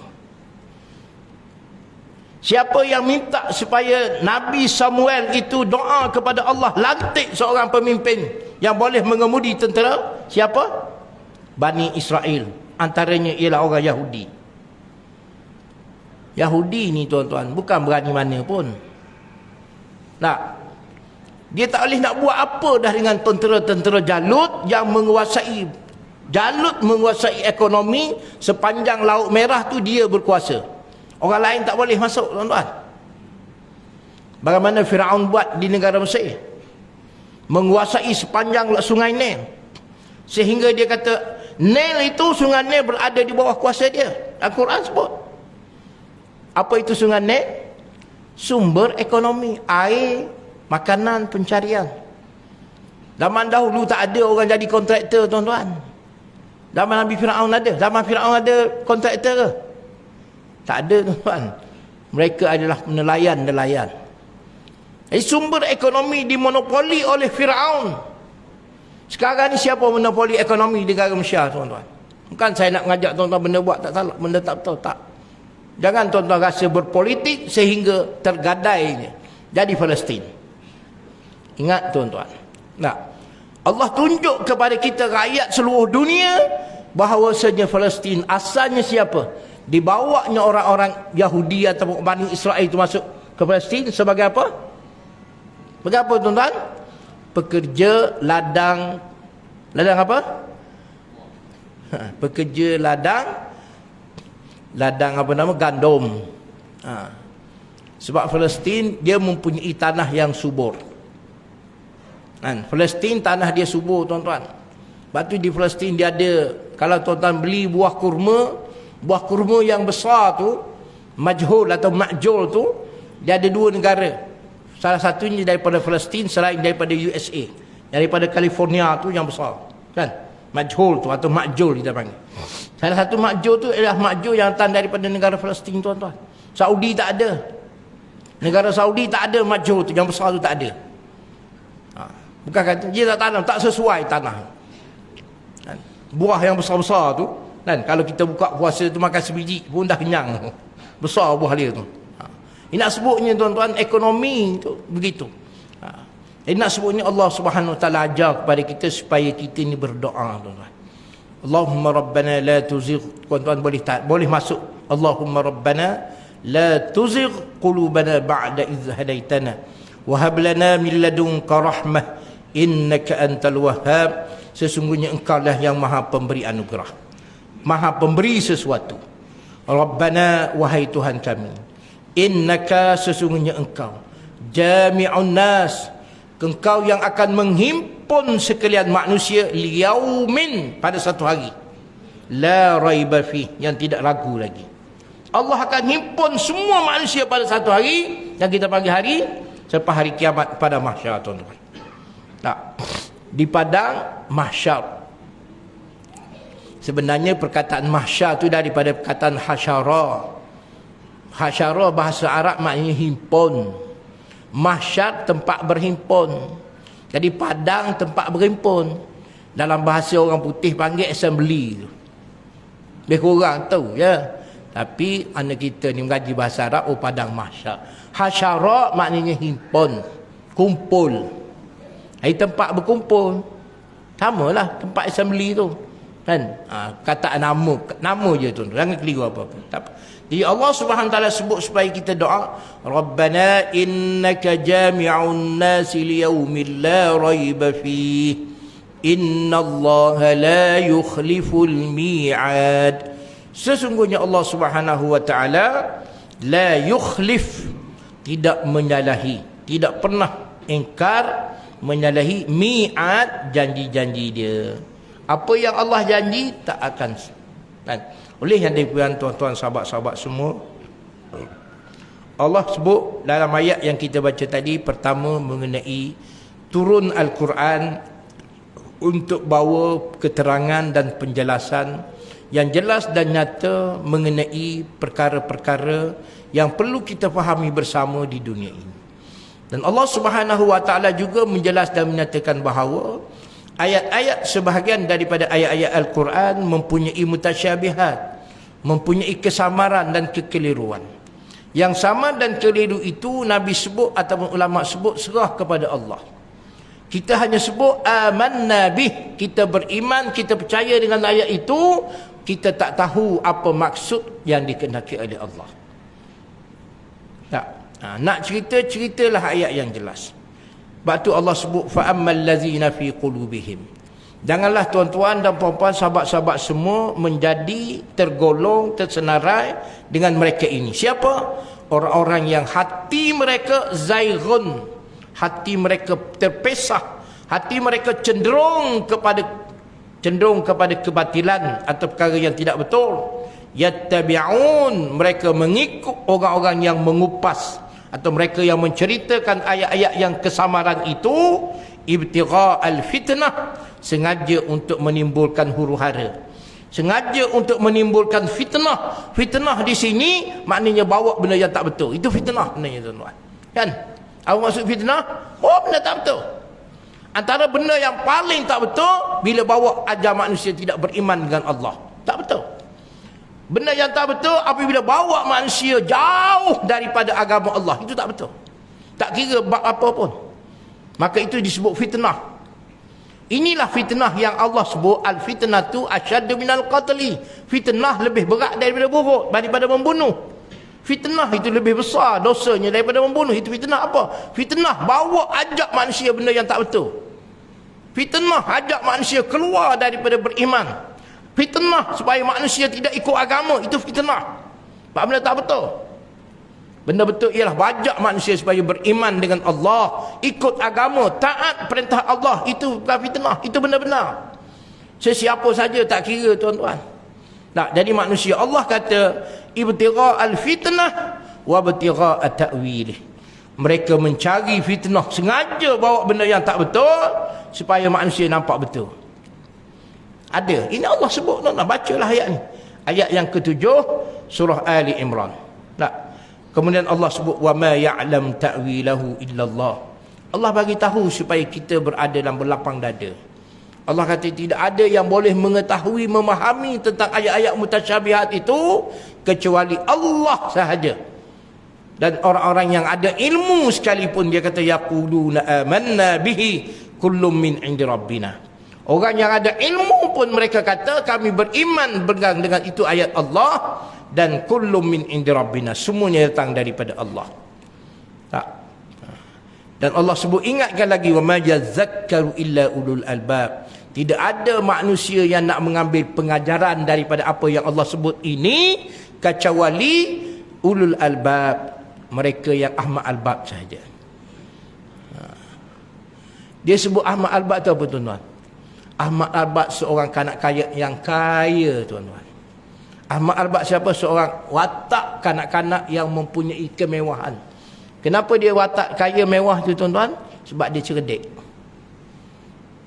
S1: Siapa yang minta supaya Nabi Samuel itu doa kepada Allah lantik seorang pemimpin yang boleh mengemudi tentera? Siapa? Bani Israel. Antaranya ialah orang Yahudi. Yahudi ni tuan-tuan bukan berani mana pun. Nah, dia tak boleh nak buat apa dah dengan tentera-tentera Jalut yang menguasai. Jalut menguasai ekonomi sepanjang Laut Merah tu, dia berkuasa. Orang lain tak boleh masuk tuan-tuan. Bagaimana Firaun buat di negara Mesir, menguasai sepanjang sungai Nil, sehingga dia kata Nil itu, sungai Nil berada di bawah kuasa dia. Al-Quran sebut. Apa itu sungai Nil? Sumber ekonomi, air, makanan, pencarian. Zaman dahulu tak ada orang jadi kontraktor tuan-tuan. Zaman Nabi Firaun ada. Zaman Firaun ada kontraktor ke? Tak ada tuan-tuan. Mereka adalah nelayan-nelayan. Jadi sumber ekonomi dimonopoli oleh Firaun. Sekarang ni siapa monopoli ekonomi di negara Malaysia tuan-tuan? Bukan saya nak mengajak tuan-tuan benda buat tak salah, benda tak betul, tak. Jangan tuan-tuan rasa berpolitik sehingga tergadainya jadi Palestin. Ingat tuan-tuan. Nah, Allah tunjuk kepada kita rakyat seluruh dunia bahawasanya Palestin asalnya siapa? Dibawanya orang-orang Yahudi atau Bani Israel itu masuk ke Palestin sebagai apa? Sebagai apa tuan-tuan? Pekerja ladang. Ladang apa? Pekerja ladang apa nama? Gandum. Sebab Palestin dia mempunyai tanah yang subur. Palestin tanah dia subur tuan-tuan. Sebab tu di Palestin dia ada, kalau tuan-tuan beli buah kurma yang besar tu, majhul atau makjul tu, dia ada dua negara. Salah satunya daripada Palestin, selain daripada USA. Daripada California tu yang besar. Kan? Majhul tu atau makjul kita panggil. Salah satu makjul tu ialah makjul yang datang daripada negara Palestin tuan-tuan. Saudi tak ada. Negara Saudi tak ada makjul tu, yang besar tu tak ada. Bukan kata dia tak tanam, tak sesuai tanah. Kan? Buah yang besar-besar tu, kan? Kalau kita buka puasa tu makan sebiji pun dah kenyang. Besar buah dia tu. Ini nak sebutnya tuan-tuan, ekonomi tu begitu. Ini nak sebutnya Allah Subhanahu Wa Taala ajar kepada kita supaya kita ni berdoa tuan-tuan. Allahumma rabbana la tuzigh, tuan-tuan boleh masuk Allahumma rabbana la tuzigh qulubana ba'da idh hadaitana wa hab lana min ladunka rahmah innaka antal wahhab. Sesungguhnya engkau lah yang maha pemberi anugerah, maha pemberi sesuatu. Rabbana, wahai Tuhan kami, innaka, sesungguhnya engkau, jami'un nas, engkau yang akan menghimpun sekalian manusia, liyaumin, pada satu hari, la raiba fi, yang tidak ragu lagi. Allah akan himpun semua manusia pada satu hari, yang kita panggil hari selepas hari kiamat, pada mahsyar, tuan-tuan. Tak, di padang mahsyar. Sebenarnya perkataan mahsyar itu daripada perkataan hasyara. Hasyara bahasa Arab maknanya himpun. Mahsyar tempat berhimpun. Jadi padang tempat berhimpun. Dalam bahasa orang putih panggil assembly tu. Lebih kurang tahu ya. Tapi anak kita ni mengaji bahasa Arab, oh padang mahsyar. Hasyara maknanya himpun, kumpul. Hari tempat berkumpul. Samalah tempat assembly tu. Kan? Kata nama je tu. Jangan keliru apa-apa. Jadi Allah Subhanahu Wa Taala sebut supaya kita doa, Rabbana innaka jami'un nasi liyaumin la raiba fih. Innallaha la yukhliful mi'ad. Sesungguhnya Allah Subhanahu Wa Taala la yukhlif, tidak menyalahi, tidak pernah ingkar, menyalahi mi'ad, janji-janji dia. Apa yang Allah janji tak akan. Oleh yang dipilihan tuan-tuan, sahabat-sahabat semua, Allah sebut dalam ayat yang kita baca tadi, pertama mengenai turun Al-Quran untuk bawa keterangan dan penjelasan yang jelas dan nyata mengenai perkara-perkara yang perlu kita fahami bersama di dunia ini. Dan Allah Subhanahu Wa Taala juga menjelas dan menyatakan bahawa ayat-ayat, sebahagian daripada ayat-ayat Al-Quran mempunyai mutasyabihat, mempunyai kesamaran dan kekeliruan. Yang sama dan keliru itu Nabi sebut ataupun ulama sebut serah kepada Allah. Kita hanya sebut amanna bih, kita beriman, kita percaya dengan ayat itu, kita tak tahu apa maksud yang dikehendaki oleh Allah. Tak. Nak ceritalah ayat yang jelas. Sebab tu Allah sebut fa'ammal ladzina fi qulubihim. Janganlah tuan-tuan dan puan-puan, sahabat-sahabat semua menjadi tergolong, tersenarai dengan mereka ini. Siapa? Orang-orang yang hati mereka zaighun, hati mereka terpesah, hati mereka cenderung kepada kebatilan atau perkara yang tidak betul. Yattabi'un, mereka mengikut orang-orang yang mengupas atau mereka yang menceritakan ayat-ayat yang kesamaran itu, ibtigha'al fitnah, sengaja untuk menimbulkan huru-hara, sengaja untuk menimbulkan fitnah. Fitnah di sini maknanya bawa benda yang tak betul. Itu fitnah maknanya, tuan-tuan. Kan? Apa maksud fitnah? Oh, benda tak betul. Antara benda yang paling tak betul bila bawa ajar manusia tidak beriman dengan Allah. Tak betul. Benda yang tak betul apabila bawa manusia jauh daripada agama Allah, itu tak betul. Tak kira bab apa pun. Maka itu disebut fitnah. Inilah fitnah yang Allah sebut, al-fitnatu asyaddu minal qatli. Fitnah lebih berat daripada bunuh, daripada membunuh. Fitnah itu lebih besar dosanya daripada membunuh. Itu fitnah apa? Fitnah bawa ajak manusia benda yang tak betul. Fitnah ajak manusia keluar daripada beriman. Fitnah supaya manusia tidak ikut agama, itu fitnah. Sebab benda tak betul. Benda betul ialah bajak manusia supaya beriman dengan Allah, ikut agama, taat perintah Allah. Itu bukan fitnah, itu benda benar. Sesiapa saja, tak kira, tuan-tuan. Nah, jadi manusia, Allah kata ibtigha'al fitnah wa ibtigha'at ta'wilih. Mereka mencari fitnah, sengaja bawa benda yang tak betul supaya manusia nampak betul. Ada. Ini Allah sebut, tuan-tuan. Bacalah ayat ni. Ayat yang ke-7 surah Ali Imran. Tak. Kemudian Allah sebut wa ma ya'lam ta'wilahu illallah. Allah bagi tahu supaya kita berada dalam berlapang dada. Allah kata tidak ada yang boleh mengetahui, memahami tentang ayat-ayat mutasyabihat itu kecuali Allah sahaja. Dan orang-orang yang ada ilmu sekalipun dia kata yaquluna amanna bihi kullum min indi rabbina. Orang yang ada ilmu pun mereka kata kami beriman berpegang dengan itu ayat Allah, dan kullum min indi rabbina, semuanya datang daripada Allah. Tak. Dan Allah sebut, ingatkan lagi, wa ma yazakkaru illa ulul albab. Tidak ada manusia yang nak mengambil pengajaran daripada apa yang Allah sebut ini kecuali ulul albab, mereka yang ahmad albab sahaja. Dia sebut ahmad albab tu apa tuan-tuan? Ahmad Albab seorang kanak kaya yang kaya, tuan-tuan. Ahmad Albab siapa? Seorang watak kanak-kanak yang mempunyai kemewahan. Kenapa dia watak kaya mewah tu, tuan-tuan? Sebab dia cerdik.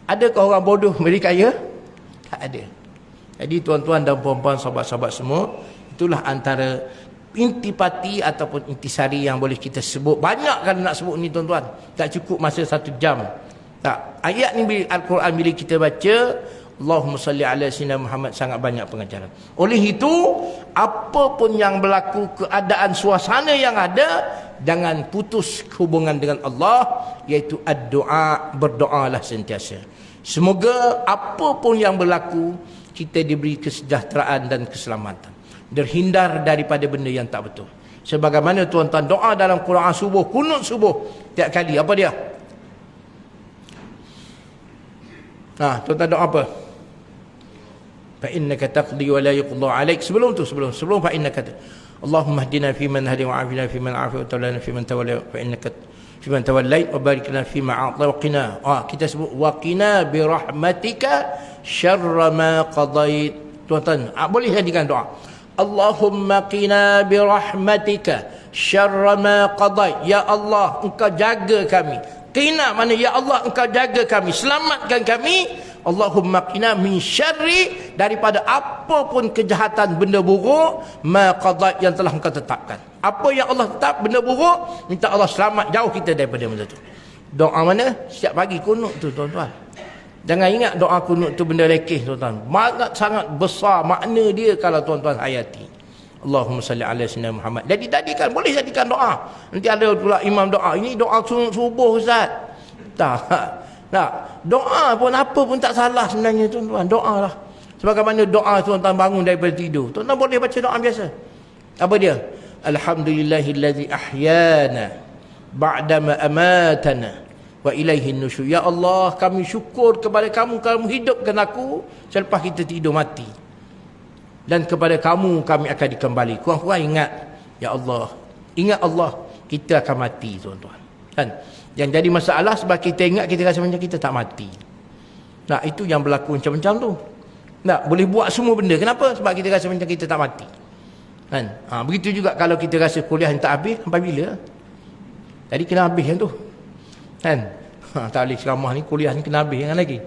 S1: Adakah orang bodoh menjadi kaya? Tak ada. Jadi tuan-tuan dan puan-puan, sahabat-sahabat semua, itulah antara intipati ataupun intisari yang boleh kita sebut. Banyak kalau nak sebut ni, tuan-tuan. Tak cukup masa 1 jam. Tak. Ayat ni Al-Quran bila kita baca, Allahumma salli ala sayyidina Muhammad, sangat banyak pengajaran. Oleh itu, apa pun yang berlaku, keadaan suasana yang ada, jangan putus hubungan dengan Allah, iaitu ad-doa, berdoalah sentiasa. Semoga apa pun yang berlaku, kita diberi kesejahteraan dan keselamatan. Terhindar daripada benda yang tak betul. Sebagaimana tuan-tuan doa dalam Quran subuh, kunut subuh, tiap kali, apa dia? Tuan-tuan doa apa? Fa innaka taqdi wa la yuqda alaik. Sebelum fa innaka Allahumma hdina fi man hadi wa afina fi man afi wa tawallana fi man tawalla fa innaka fi man tawallait wa barik lana fi ma a'ta wa qina. Kita sebut wa qina bi rahmatika syarra ma qadait. Tuan-tuan, boleh jadikan doa. Allahumma qina bi rahmatika syarra ma qadait. Ya Allah, engkau jaga kami. Qina mana ya Allah, engkau jaga kami, selamatkan kami. Allahumma qina min syarri, daripada apa pun kejahatan, benda buruk, ma qadait, yang telah engkau tetapkan. Apa yang Allah tetap, benda buruk, minta Allah selamat, jauh kita daripada benda tu. Doa mana? Setiap pagi kunut tu, tuan-tuan. Jangan ingat doa kunut tu benda lekeh, tuan-tuan. Sangat besar makna dia kalau tuan-tuan hayati. Allahumma salli ala sayyidina Muhammad. Jadi tadikan, boleh jadikan doa. Nanti ada pula imam doa, ini doa subuh Ustaz. Tak. Doa pun apa pun tak salah sebenarnya, tuan-tuan. Doa lah. Sebagaimana doa tuan-tuan bangun daripada tidur, tuan-tuan boleh baca doa biasa. Apa dia? Alhamdulillahillazi ahyana ba'dama amatana wa ilaihin nusyur. Ya Allah, kami syukur kepada kamu, kamu hidupkan aku selepas kita tidur mati. Dan kepada kamu kami akan dikembali. Kurang-kurang ingat, ya Allah, ingat Allah, kita akan mati, tuan-tuan. Kan? Yang jadi masalah sebab kita ingat, kita rasa macam kita tak mati. Itu yang berlaku macam-macam tu. Boleh buat semua benda. Kenapa? Sebab kita rasa macam kita tak mati. Kan? Begitu juga kalau kita rasa kuliah yang tak habis, sampai bila? Jadi kena habis yang tu. Kan? Tak boleh ceramah ni, kuliah ni kena habis, jangan lagi.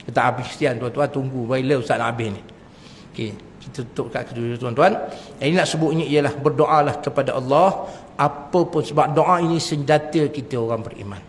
S1: Kita habis kesian, tuan-tuan, tunggu bila Ustaz nak habis ni. Okey, kita tutup kat kedua, tuan-tuan. Yang ini nak sebutnya ialah berdoalah kepada Allah, apa pun, sebab doa ini senjata kita orang beriman.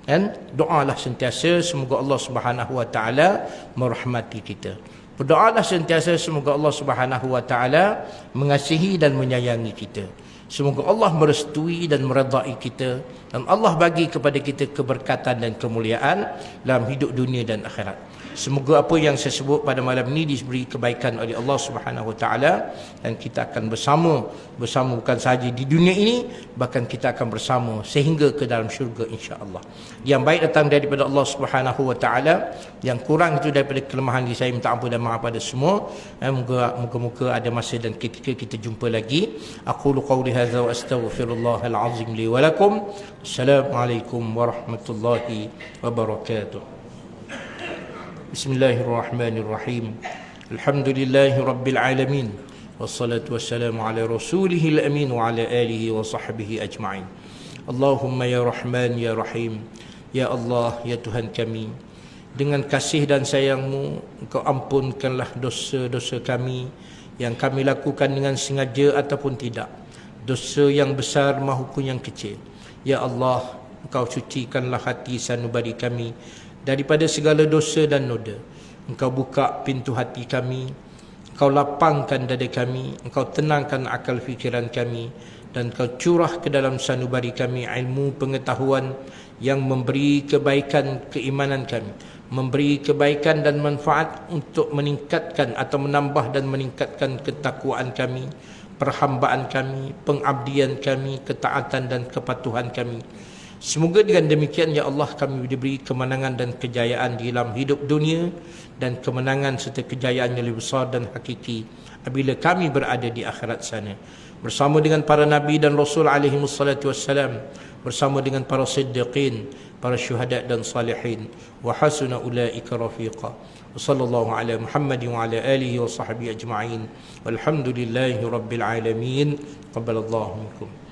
S1: Kan? Doalah sentiasa semoga Allah Subhanahu wa taala merahmati kita. Berdoalah sentiasa semoga Allah Subhanahu wa taala mengasihi dan menyayangi kita. Semoga Allah merestui dan meredai kita, dan Allah bagi kepada kita keberkatan dan kemuliaan dalam hidup dunia dan akhirat. Semoga apa yang saya sebut pada malam ini diberi kebaikan oleh Allah Subhanahu wa taala, dan kita akan bersama bukan sahaja di dunia ini, bahkan kita akan bersama sehingga ke dalam syurga insya-Allah. Yang baik datang daripada Allah Subhanahu wa taala, yang kurang itu daripada kelemahan diri saya, minta ampun dan maaf pada semua. Moga-moga ada masa dan ketika kita jumpa lagi. Aqulu qawli hadza wa astaghfirullahal azim li wa lakum. Assalamualaikum warahmatullahi wabarakatuh. Bismillahirrahmanirrahim. Alhamdulillahi rabbil alamin. Wassalatu wassalamu ala rasulihil amin wa ala alihi wa sahbihi ajma'in. Allahumma ya Rahman ya Rahim. Ya Allah, ya Tuhan kami, dengan kasih dan sayang-Mu, Engkau ampunkanlah dosa-dosa kami yang kami lakukan dengan sengaja ataupun tidak, dosa yang besar maupun yang kecil. Ya Allah, Engkau sucikanlah hati sanubari kami daripada segala dosa dan noda. Engkau buka pintu hati kami, Engkau lapangkan dada kami, Engkau tenangkan akal fikiran kami, dan Engkau curah ke dalam sanubari kami ilmu pengetahuan yang memberi kebaikan keimanan kami, memberi kebaikan dan manfaat untuk meningkatkan atau menambah dan meningkatkan ketakwaan kami, perhambaan kami, pengabdian kami, ketaatan dan kepatuhan kami. Semoga dengan demikian ya Allah kami diberi kemenangan dan kejayaan di dalam hidup dunia, dan kemenangan serta kejayaan yang lebih besar dan hakiki apabila kami berada di akhirat sana bersama dengan para nabi dan rasul alaihi wassalatu wassalam, bersama dengan para siddiqin, para syuhada dan salihin, wa hasuna ulaika rafiqa. Wa sallallahu ala Muhammadin wa ala alihi wa sahbihi ajma'in. Walhamdulillahi rabbil alamin. Qabbalallahu minkum.